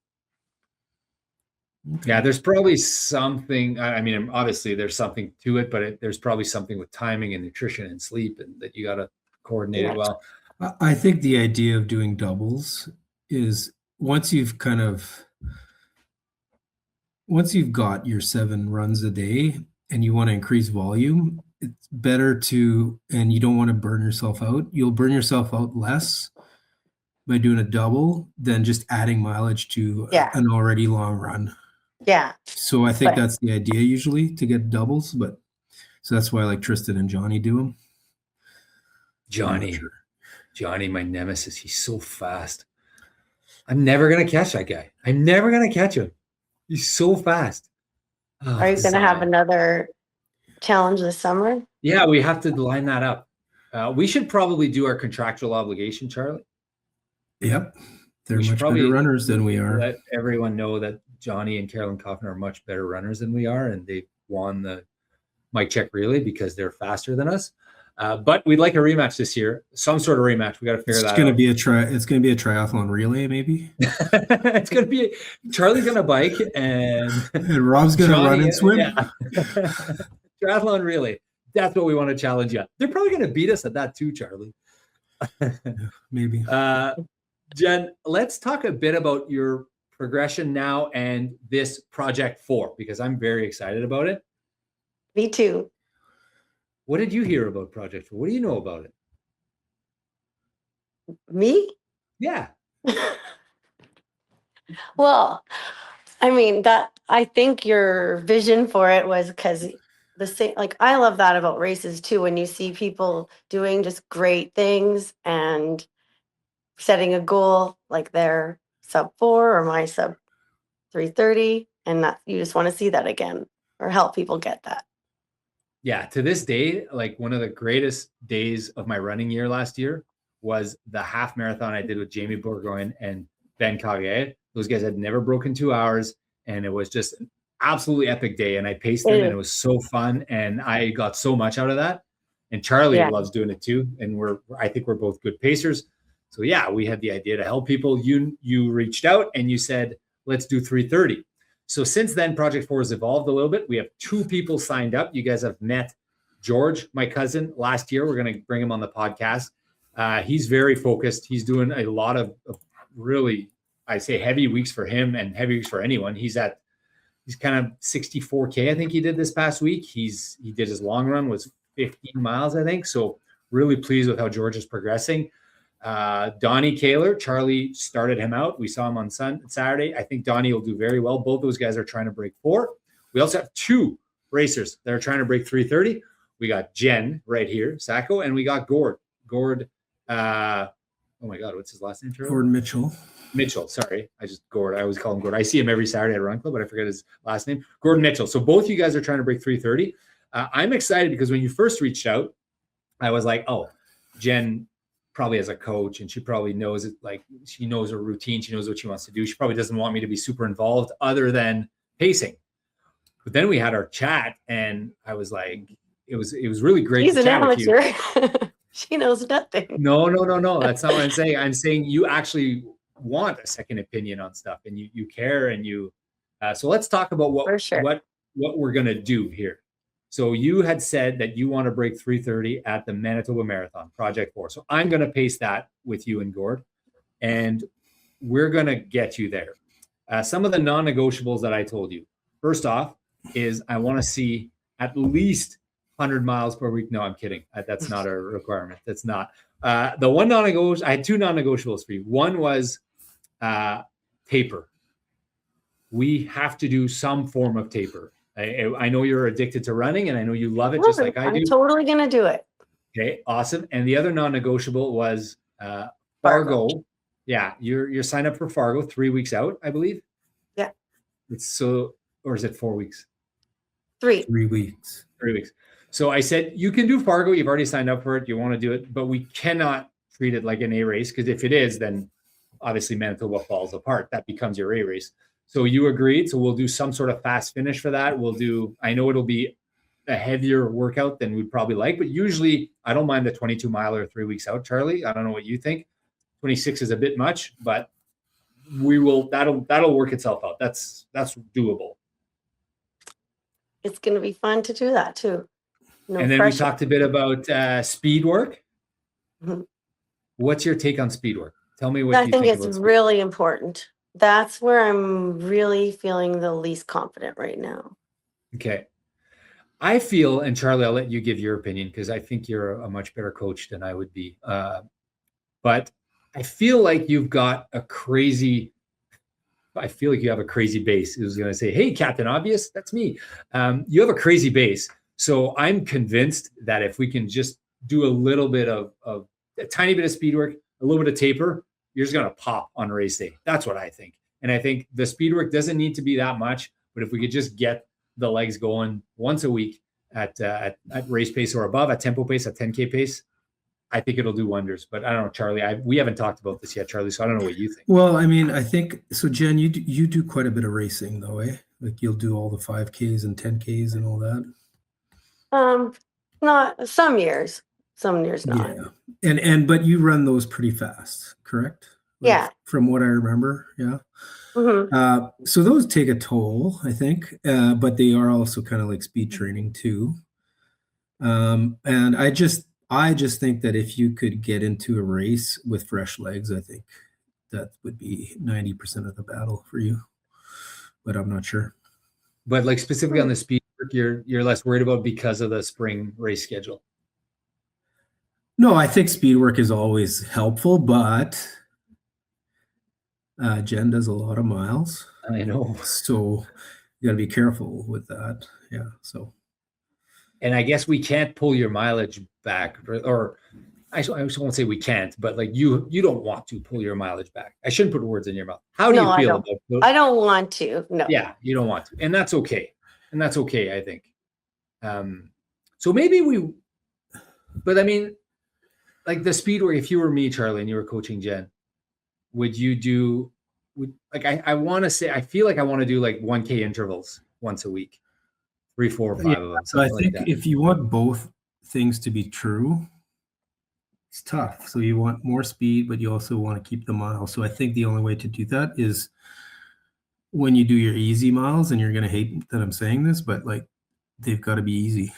Yeah, there's probably something. I mean, obviously there's something to it, but there's probably something with timing and nutrition and sleep, and that you got to coordinate it well. I think the idea of doing doubles is once you've got your 7 runs a day and you want to increase volume, it's better and you don't want to burn yourself out. You'll burn yourself out less by doing a double than just adding mileage to an already long run. Yeah. So I think that's the idea usually, to get doubles, but so that's why like Tristan and Johnny do them. Johnny, my nemesis. He's so fast. I'm never going to catch that guy. I'm never going to catch him. He's so fast. Oh, are you going to have another challenge this summer? Yeah, we have to line that up. We should probably do our contractual obligation, Charlie. Yep. They're much better runners than we are. Let everyone know that Johnny and Carolyn Kaufman are much better runners than we are, and they won the Mike Check Relay because they're faster than us. But we'd like a rematch this year, some sort of rematch. We got to figure that out. It's going to be a triathlon relay, maybe. It's going to be Charlie's going to bike and Rob's going to run and swim. Yeah. Triathlon relay. That's what we want to challenge you. They're probably going to beat us at that too, Charlie. Maybe. Jen, let's talk a bit about your progression now and this Project 4, because I'm very excited about it. Me too. What did you hear about Project 4? What do you know about it? Me? Yeah. Well, I mean, I think your vision for it was because the same, like, I love that about races too, when you see people doing just great things and setting a goal like their sub 4 or my sub 3:30, and that you just want to see that again or help people get that. Yeah, to this day, like one of the greatest days of my running year last year was the half marathon I did with Jamie Bourgoin and Ben Cavier. Those guys had never broken 2 hours, and it was just an absolutely epic day. And I paced them, and it was so fun, and I got so much out of that. And Charlie loves doing it too, and I think we're both good pacers. So yeah, we had the idea to help people. You reached out and you said, let's do 3:30. So since then, Project 4 has evolved a little bit. We have 2 people signed up. You guys have met George, my cousin, last year. We're going to bring him on the podcast. He's very focused. He's doing a lot of really, I say, heavy weeks for him and heavy weeks for anyone. He's kind of 64K, I think he did this past week. He did his long run, was 15 miles, I think. So really pleased with how George is progressing. Donnie Kaler, Charlie started him out. We saw him on Saturday. I think Donnie will do very well. Both those guys are trying to break 4. We also have 2 racers that are trying to break 3:30. We got Jenn right here, Sacco, and we got Gord. Oh my God, what's his last name? Gord Mitchell. Sorry. Gord. I always call him Gord. I see him every Saturday at Run Club, but I forget his last name. Gordon Mitchell. So both you guys are trying to break 3:30. I'm excited because when you first reached out, I was like, oh, Jenn probably as a coach, and she probably knows it. Like, she knows her routine. She knows what she wants to do. She probably doesn't want me to be super involved other than pacing. But then we had our chat, and I was like, it was really great. He's an amateur. She knows nothing. No. That's not what I'm saying. I'm saying you actually want a second opinion on stuff, and you care, and you. So let's talk about what we're gonna do here. So you had said that you want to break 3:30 at the Manitoba Marathon, Project 4. So I'm going to pace that with you and Gord, and we're going to get you there. Some of the non-negotiables that I told you. First off is I want to see at least 100 miles per week. No, I'm kidding. That's not a requirement. That's not. The one non-negotiable, I had 2 non-negotiables for you. One was taper. We have to do some form of taper. I know you're addicted to running, and I know you love it just like I do. I'm totally going to do it. Okay, awesome. And the other non-negotiable was Fargo. Yeah, you're signed up for Fargo 3 weeks out, I believe. Yeah. Or is it 4 weeks? 3 weeks. 3 weeks. So I said, you can do Fargo. You've already signed up for it. You want to do it, but we cannot treat it like an A race, because if it is, then obviously Manitoba falls apart. That becomes your A race. So you agreed. So we'll do some sort of fast finish for that. I know it'll be a heavier workout than we'd probably like, but usually I don't mind the 22 miler 3 weeks out, Charlie. I don't know what you think. 26 is a bit much, but that'll work itself out. That's doable. It's going to be fun to do that too. No and then pressure. we talked a bit about speed work. Mm-hmm. What's your take on speed work? Tell me what I you think think it's really important. That's where I'm really feeling the least confident right now. Okay. I feel, and Charlie, I'll let you give your opinion, because I think you're a much better coach than I would be. But I feel like you've got a crazy base. It was going to say, hey, Captain Obvious, that's me. You have a crazy base. So I'm convinced that if we can just do a little bit of a tiny bit of speed work, a little bit of taper, you're just going to pop on race day. That's what I think. And I think the speed work doesn't need to be that much, but if we could just get the legs going once a week at race pace or above, at tempo pace, at 10K pace, I think it'll do wonders. But I don't know, Charlie, we haven't talked about this yet, Charlie, so I don't know what you think. Well, I mean, I think, so Jenn, you do quite a bit of racing though, eh? Like you'll do all the 5Ks and 10Ks and all that? Not some years not. Yeah. But you run those pretty fast, correct? Like, yeah. From what I remember. Yeah. Mm-hmm. So those take a toll, I think, but they are also kind of like speed training too. And I just think that if you could get into a race with fresh legs, I think that would be 90% of the battle for you, but I'm not sure. But like specifically on the speed work, you're less worried about because of the spring race schedule. No, I think speed work is always helpful, but Jenn does a lot of miles. I know. So you got to be careful with that. Yeah. So. And I guess we can't pull your mileage back, or I won't say we can't, but like you don't want to pull your mileage back. I shouldn't put words in your mouth. How do you feel about those? I don't want to. No. Yeah, you don't want to. And that's okay. I think. So maybe but I mean, like the speed work, if you were me, Charlie, and you were coaching Jen, would you do, I want to say, I feel like I want to do like 1K intervals once a week, 3, 4, 5 of them, So I something like think that. if you want both things to be true, it's tough. So you want more speed, but you also want to keep the miles. So I think the only way to do that is when you do your easy miles, and you're going to hate that I'm saying this, but like they've got to be easy.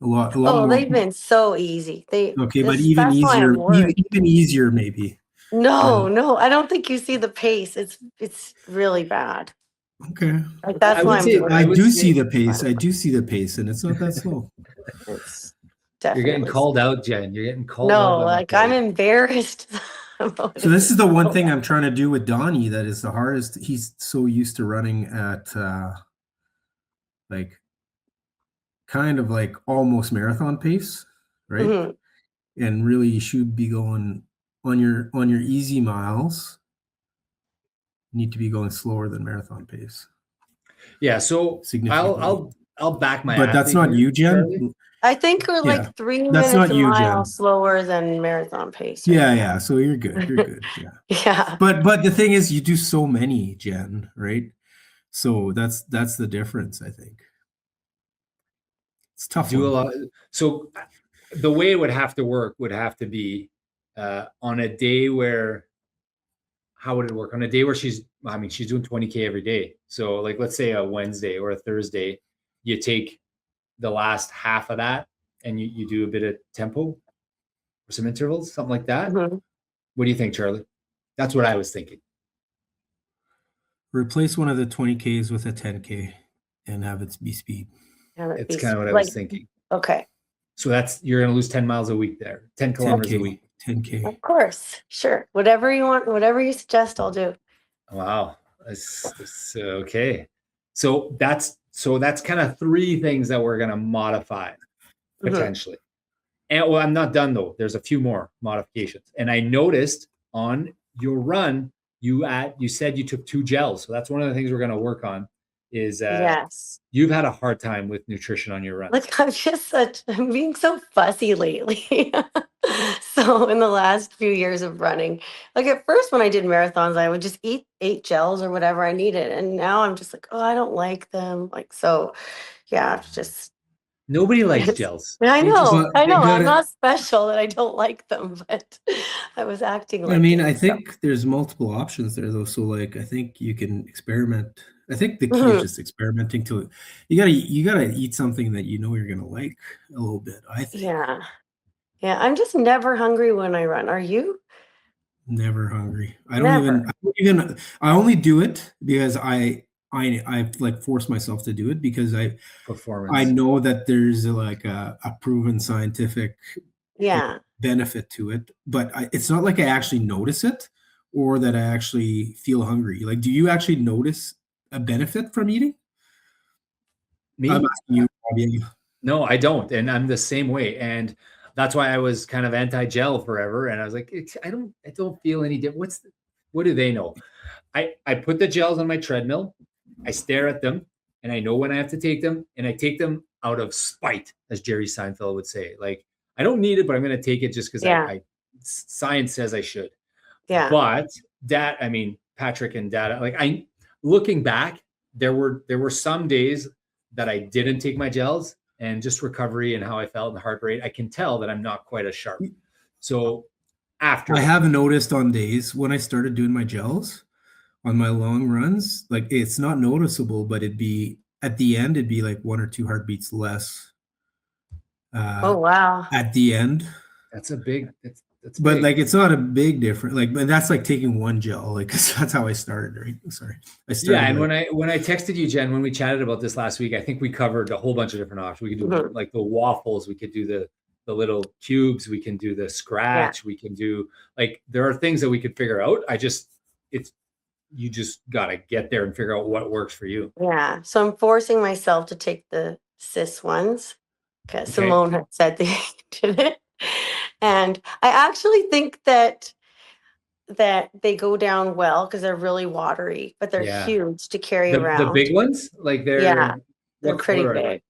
A lot Oh, more. they've been so easy. Okay, but even That's why easier, I'm worried. even easier maybe. No, I don't think you see the pace. It's really bad. Okay. Like that's I why would I'm say- worried. I would do say- see the pace. I do see the pace, and it's not that slow. It's You're definitely getting called out, Jen. You're getting called No, out. like I'm embarrassed. about So this it. is the one thing I'm trying to do with Donnie that is the hardest. He's so used to running at like kind of like almost marathon pace, right? Mhm. And really you should be going on your easy miles. You need to be going slower than marathon pace. Yeah, so Significantly. I'll back my But that's athlete not here, you, Jen. Charlie. I think we're Yeah, like 3 that's minutes not a you, mile Jen. slower than marathon pace. right Yeah, now. yeah. So you're good. You're good. Yeah. Yeah. But the thing is you do so many, Jen, right? So that's the difference, I think. It's a tough. Do a one. lot. So the way it would have to work would have to be on a day where, how would it work? On a day where she's doing 20K every day. So like, let's say a Wednesday or a Thursday, you take the last half of that and you do a bit of tempo or some intervals, something like that. Mhm. What do you think, Charlie? That's what I was thinking. Replace one of the 20Ks with a 10K and have it be speed. Yeah, that'd It's be kind of what I like- was thinking. Okay. So you're going to lose 10 miles a week there, 10 kilometers a week. 10K. Of course. Sure. Whatever you want, whatever you suggest, I'll do. Wow. That's okay. So that's kind of 3 things that we're going to modify Mhm. potentially. And well, I'm not done though. There's a few more modifications. And I noticed on your run, you said you took 2 gels. So that's one of the things we're going to work on is Yes. you've had a hard time with nutrition on your run. Like I'm being so fussy lately. So in the last few years of running, like at first when I did marathons, I would just eat 8 gels or whatever I needed. And now I'm just like, oh, I don't like them. Like, so yeah, it's just, Nobody likes Yes. gels. I They just- know, they I'm gotta- not special that I don't like them, but I was acting like I mean, it, I so. think there's multiple options there though. So like I think you can experiment. I think the key Mhm. is just experimenting to you gotta eat something that you know you're gonna like a little bit. I think Yeah. Yeah. I'm just never hungry when I run. Are you? never hungry. I Never. I only do it because I like force myself to do it because I performance. know that there's like a proven scientific Yeah. benefit to it, but it's not like I actually notice it or that I actually feel hungry. Like, do you actually notice a benefit from eating? Me? I'm asking you, Bobby. No, I don't. And I'm the same way. And that's why I was kind of anti-gel forever. And I was like, I don't feel any different. What do they know? I put the gels on my treadmill. I stare at them and I know when I have to take them, and I take them out of spite, as Jerry Seinfeld would say. Like, I don't need it, but I'm going to take it just because Yeah. science says I should. Yeah. But Patrick and Dad, like looking back, there were some days that I didn't take my gels, and just recovery and how I felt and the heart rate, I can tell that I'm not quite as sharp. So after I have noticed on days when I started doing my gels on my long runs, like it's not noticeable, but it'd be at the end, it'd be like 1 or 2 heartbeats less. Oh, wow. At the end. That's a big. But big. like it's not a big difference. Like, but that's like taking 1 gel. Like, 'cause that's how I started. Right? Sorry, I started. Yeah, and like, when I texted you, Jen, when we chatted about this last week, I think we covered a whole bunch of different options. We could do Mhm. like the waffles. We could do the little cubes. We can do the scratch. We can do like there are things that we could figure out. You just gotta get there and figure out what works for you. Yeah. So I'm forcing myself to take the cis ones because Okay. Simone had said they did it. And I actually think that they go down well because they're really watery, but they're Yeah. huge to carry The around. big ones, like they're Yeah, they're what pretty color are they? big.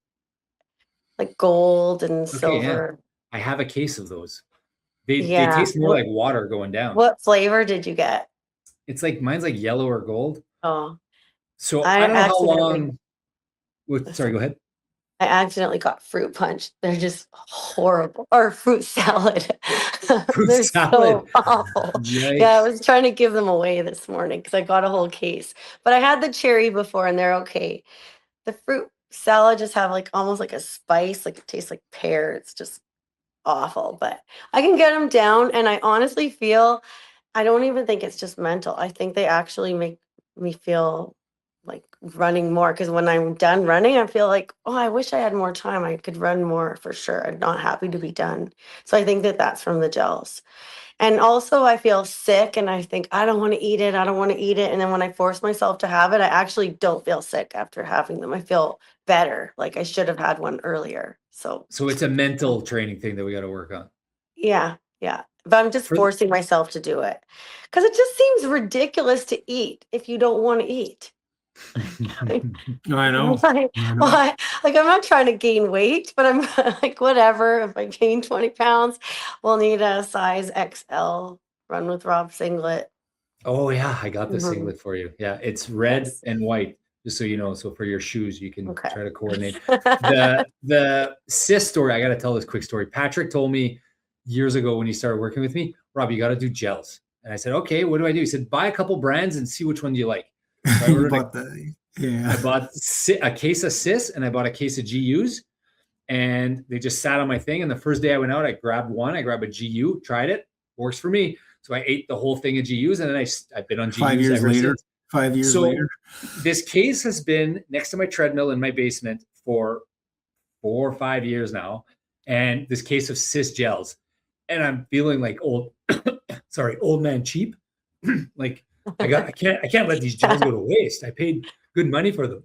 like gold and Okay, yeah. silver. I have a case of those. They Yeah. taste more like water going down. What flavor did you get? It's like mine's like yellow or gold. Oh, So I I don't know how accidentally long. Sorry, go ahead. I accidentally got fruit punch. They're just horrible. Or fruit salad. Fruit They're salad. so awful. Yeah, I Yikes. was trying to give them away this morning because I got a whole case. But I had the cherry before and they're okay. The fruit salad just have like almost like a spice, like it tastes like pear. It's just awful. But I can get them down, and I honestly feel I don't even think it's just mental. I think they actually make me feel like running more because when I'm done running, I feel like, oh, I wish I had more time. I could run more for sure. I'm not happy to be done. So I think that that's from the gels. And also, I feel sick and I think, I don't want to eat it. I don't want to eat it. And then when I force myself to have it, I actually don't feel sick after having them. I feel better. Like I should have had one earlier. So, So it's a mental training thing that we got to work on. yeah, yeah. But I'm just forcing myself to do it because it just seems ridiculous to eat if you don't want to eat. I know. Like, why? Like, I'm not trying to gain weight, but I'm like, whatever. If I gain 20 pounds, we'll need a size XL Run with Rob singlet. Oh yeah, I got the singlet for you. Yeah, it's red and white, just so you know. So for your shoes, you can try to coordinate. The cis story, I got to tell this quick story. Patrick told me years ago when he started working with me, Rob, you got to do gels. And I said, okay, what do I do? He said, buy a couple brands and see which one you like. So I bought I bought a case of cis and I bought a case of GUs, and they just sat on my thing. And the first day I went out, I grabbed one. I grabbed a GU, tried it, works for me. So I ate the whole thing of GUs, and then I've been on GUs 5 years later. Since. 5 years later. This case has been next to my treadmill in my basement for 4 or 5 years now, and this case of cis gels, and I'm feeling like old man cheap. Like I can't let these gels go to waste. I paid good money for them.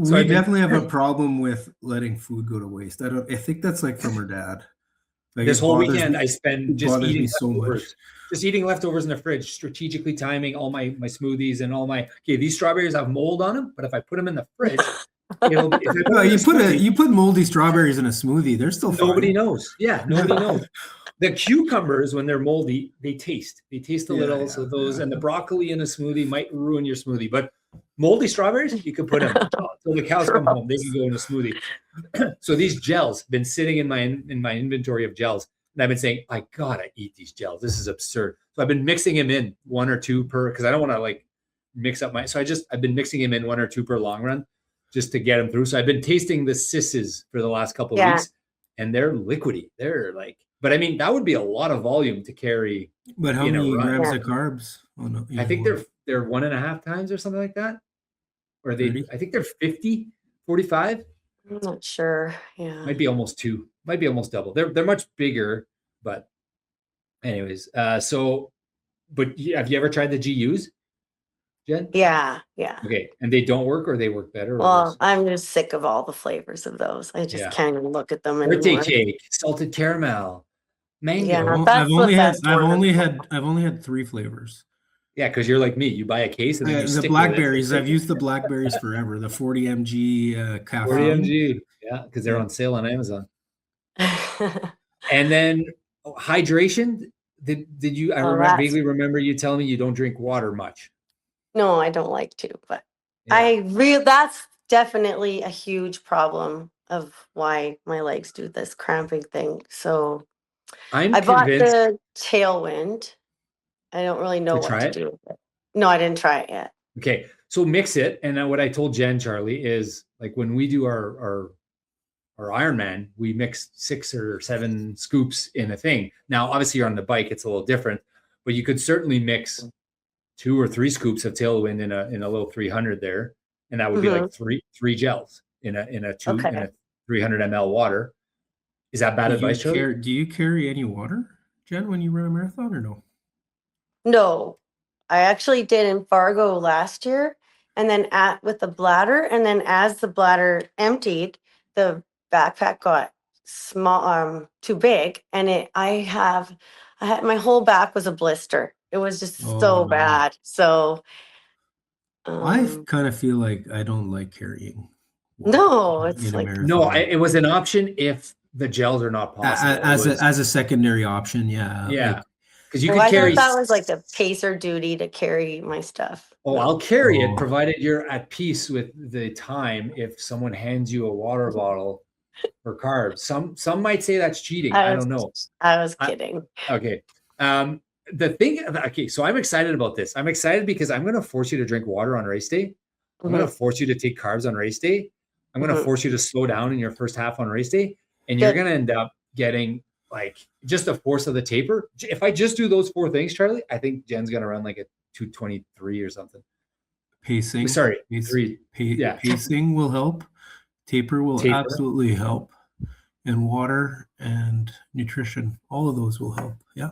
So I definitely have a problem with letting food go to waste. I think that's like from her dad. Like this whole weekend I spend just eating leftovers. So just eating leftovers in the fridge, strategically timing all my smoothies and all my. Okay, these strawberries have mold on them, but if I put them in the fridge, it'll be. You put moldy strawberries in a smoothie, they're still fine. Nobody knows. Yeah, nobody knows. The cucumbers, when they're moldy, they taste a little. So those and the broccoli in a smoothie might ruin your smoothie, but moldy strawberries, you can put them until the cows come home. They can go in a smoothie. So these gels have been sitting in my inventory of gels. And I've been saying, I gotta eat these gels. This is absurd. So I've been mixing them in 1 or 2 per, because I don't want to like mix up I've been mixing them in 1 or 2 per long run just to get them through. So I've been tasting the sisses for the last couple of weeks, and they're liquidy. They're like, but I mean, that would be a lot of volume to carry. But how many grams of carbs? Oh, no, I think they're 1.5 times or something like that. Or I think they're 50, 45. I'm not sure. Yeah. Might be almost 2. Might be almost double. They're much bigger, but anyways. But have you ever tried the GUs, Jen? Yeah. Okay, and they don't work, or they work better? Well, I'm just sick of all the flavors of those. I just can't even look at them anymore. Birthday cake, salted caramel, mango. Yeah, I've only had 3 flavors. Yeah, because you're like me. You buy a case and then you stick the blackberries. I've used the blackberries forever. The 40 mg caffeine. 40 mg. Yeah, because they're on sale on Amazon. And then hydration. Did you? I vaguely remember you telling me you don't drink water much. No, I don't like to, but that's definitely a huge problem of why my legs do this cramping thing. So I bought the Tailwind. I don't really know what to do with it. No, I didn't try it yet. Okay, so mix it. And what I told Jen, Charlie, is like when we do our Ironman, we mix 6 or 7 scoops in a thing. Now, obviously, you're on the bike; it's a little different, but you could certainly mix 2 or 3 scoops of Tailwind in a little 300 there, and that would be like three gels in a 300 ml water. Is that bad advice, Charlie? Do you carry any water, Jen, when you run a marathon, or no? No, I actually did in Fargo last year, and then with the bladder, and then as the bladder emptied, the backpack got small, too big, and I had my whole back was a blister. It was just so bad. So I kind of feel like I don't like carrying No, it's in a like- marathon. No, it was an option if the gels are not possible. As a secondary option. Yeah. yeah, Like, because you Oh, could I carry. thought that was like a pacer duty to carry my stuff. Oh, No. I'll carry Oh. it provided you're at peace with the time. If someone hands you a water bottle for carbs, some might say that's cheating. I don't know. I was kidding. Okay. The thing. Okay, so I'm excited about this. I'm excited because I'm going to force you to drink water on race day. I'm going to force you to take carbs on race day. I'm going to force you to slow down in your first half on race day, and you're going to end up getting like just the force of the taper. If I just do those 4 things, Charlie, I think Jen's going to run like a 2:23 or something. Pacing. Sorry, 3. Yeah. Pacing will help. Taper will Taper. absolutely help. And water and nutrition, all of those will help. Yeah.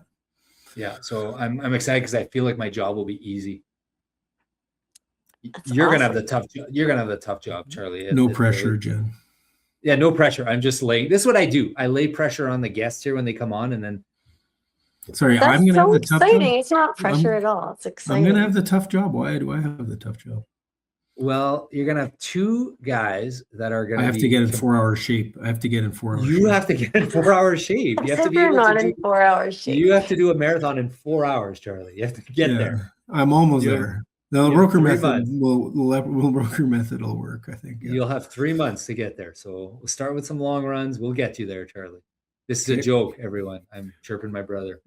Yeah. So I'm excited because I feel like my job will be easy. That's You're gonna have awesome. the tough job. You're gonna have the tough job, Charlie. No pressure, Jen. Yeah, no pressure. I'm just laying. This is what I do. I lay pressure on the guests here when they come on, and then Sorry, That's I'm gonna so have the tough exciting. job. It's not pressure at all. It's exciting. I'm gonna have the tough job. Why do I have the tough job? well, you're gonna have 2 guys that are gonna. I have to get in 4-hour shape. I have to get in 4 hours. You have to get in 4-hour shape. You have to be able not to in do. 4 hours shape. You have to do a marathon in 4 hours, Charlie. You have to get Yeah, there. I'm almost You have- there. The you have broker 3 method months. broker method will work, I think. Yeah. You'll have 3 months to get there. So we'll start with some long runs. We'll get you there, Charlie. This is a Okay. joke, everyone. I'm chirping my brother.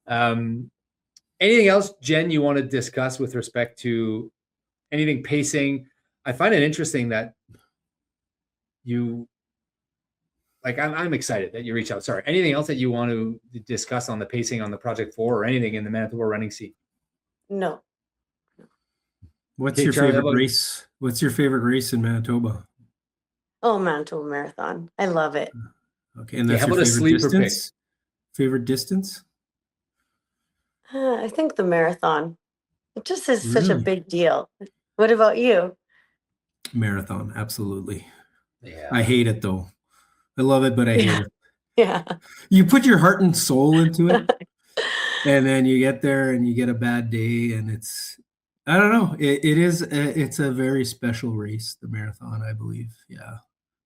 Anything else, Jen, you want to discuss with respect to anything pacing? I find it interesting that you like I'm excited that you reach out. Sorry. Anything else that you want to discuss on the pacing on the Project 4 or anything in the Manitoba running scene? No. What's Okay, your Charlie, how favorite about- race? What's your favorite race in Manitoba? Oh, Manitoba Marathon. I love it. Okay, and Okay, that's how your about a favorite sleeper pick? distance? Favorite distance? I think the marathon. It just is such a Really? big deal. What about you? Marathon, absolutely. Yeah. I hate it though. I love it, but I hate Yeah. it. Yeah. You put your heart and soul into it, and then you get there and you get a bad day, and I don't know. It's a very special race, the marathon, I believe. Yeah.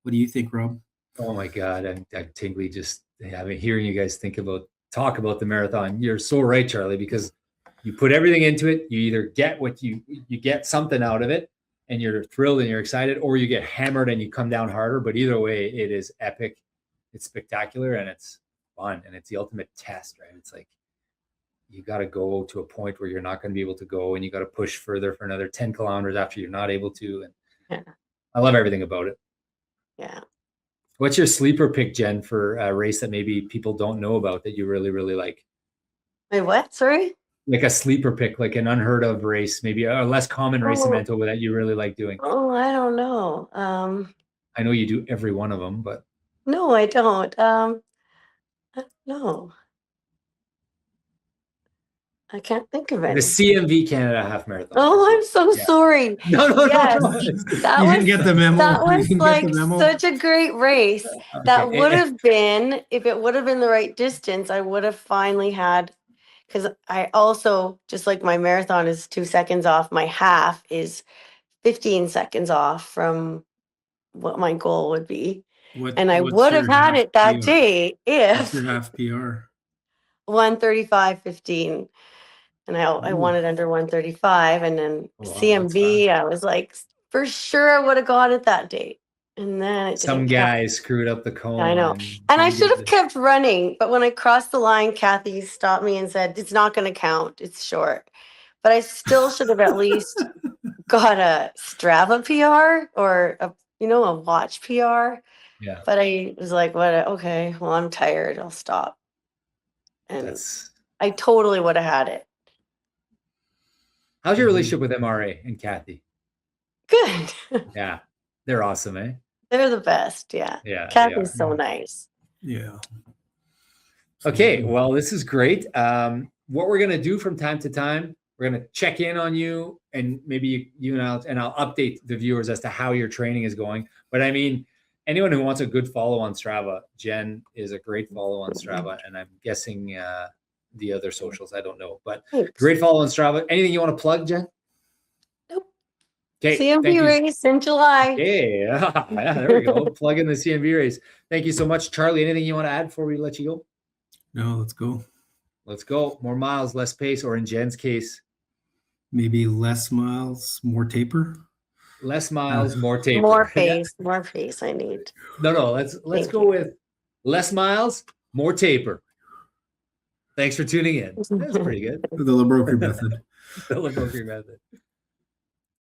What do you think, Rob? Oh my God, I'm tingly just hearing you guys talk about the marathon. You're so right, Charlie, because you put everything into it. You either get what you get something out of it and you're thrilled and you're excited, or you get hammered and you come down harder. But either way, it is epic. It's spectacular and it's fun and it's the ultimate test, right? It's like you got to go to a point where you're not going to be able to go and you got to push further for another 10 kilometers after you're not able to. And Yeah. I love everything about it. Yeah. What's your sleeper pick, Jen, for a race that maybe people don't know about that you really, really like? Wait, what? Sorry? Like a sleeper pick, like an unheard of race, maybe a less common race in Oh. Manitoba that you really like doing. Oh, I don't know. I know you do every one of them, but No, I don't. No. I can't think of the any. CMV Canada Half Marathon. Oh, I'm so Yeah. sorry. No. Yes. That You was didn't get the memo. that You was didn't get like the memo? such a great race. That Okay. would have been, if it would have been the right distance, I would have finally had, because I also, just like my marathon is 2 seconds off, my half is 15 seconds off from what my goal would be. And I What's would have your had half it that PR? day What's if your half PR? 1:35:15. And I Ooh. wanted under 1:35. And then Wow, that's CMV, I was like, for sure I would have got it that day. And then it Some didn't count. guy screwed up the cone. I know. And I didn't should get have kept running. But when I crossed the line, Kathy stopped me and said, it's not going to count. It's short. But I still should have at least got a Strava PR or a watch PR. Yeah, But I was like, what? Okay, well, I'm tired. I'll stop. And that's. I totally would have had it. How's your relationship with MRA and Kathy? Good. Yeah, they're awesome, eh? They're the best. Yeah. Yeah. they Kathy's are. so nice. Yeah. Okay, well, this is great. What we're gonna do from time to time, we're gonna check in on you, and maybe you and I'll update the viewers as to how your training is going. But I mean, anyone who wants a good follow on Strava, Jen is a great follow on Strava, and I'm guessing the other socials, I don't know, but Thanks. great follow on Strava. Anything you want to plug, Jen? Nope. Okay. Thank CMB you. race in July. Yeah, yeah, there we go. Plug in the CMB race. Thank you so much, Charlie. Anything you want to add before we let you go? No, let's go. Let's go. More miles, less pace, or in Jenn's case, Maybe less miles, more taper. less miles, more taper. More pace, more pace I need. No. Let's Thank go you. with less miles, more taper. Thanks for tuning in. That's pretty good. The Broquerie Method. The Broquerie Method.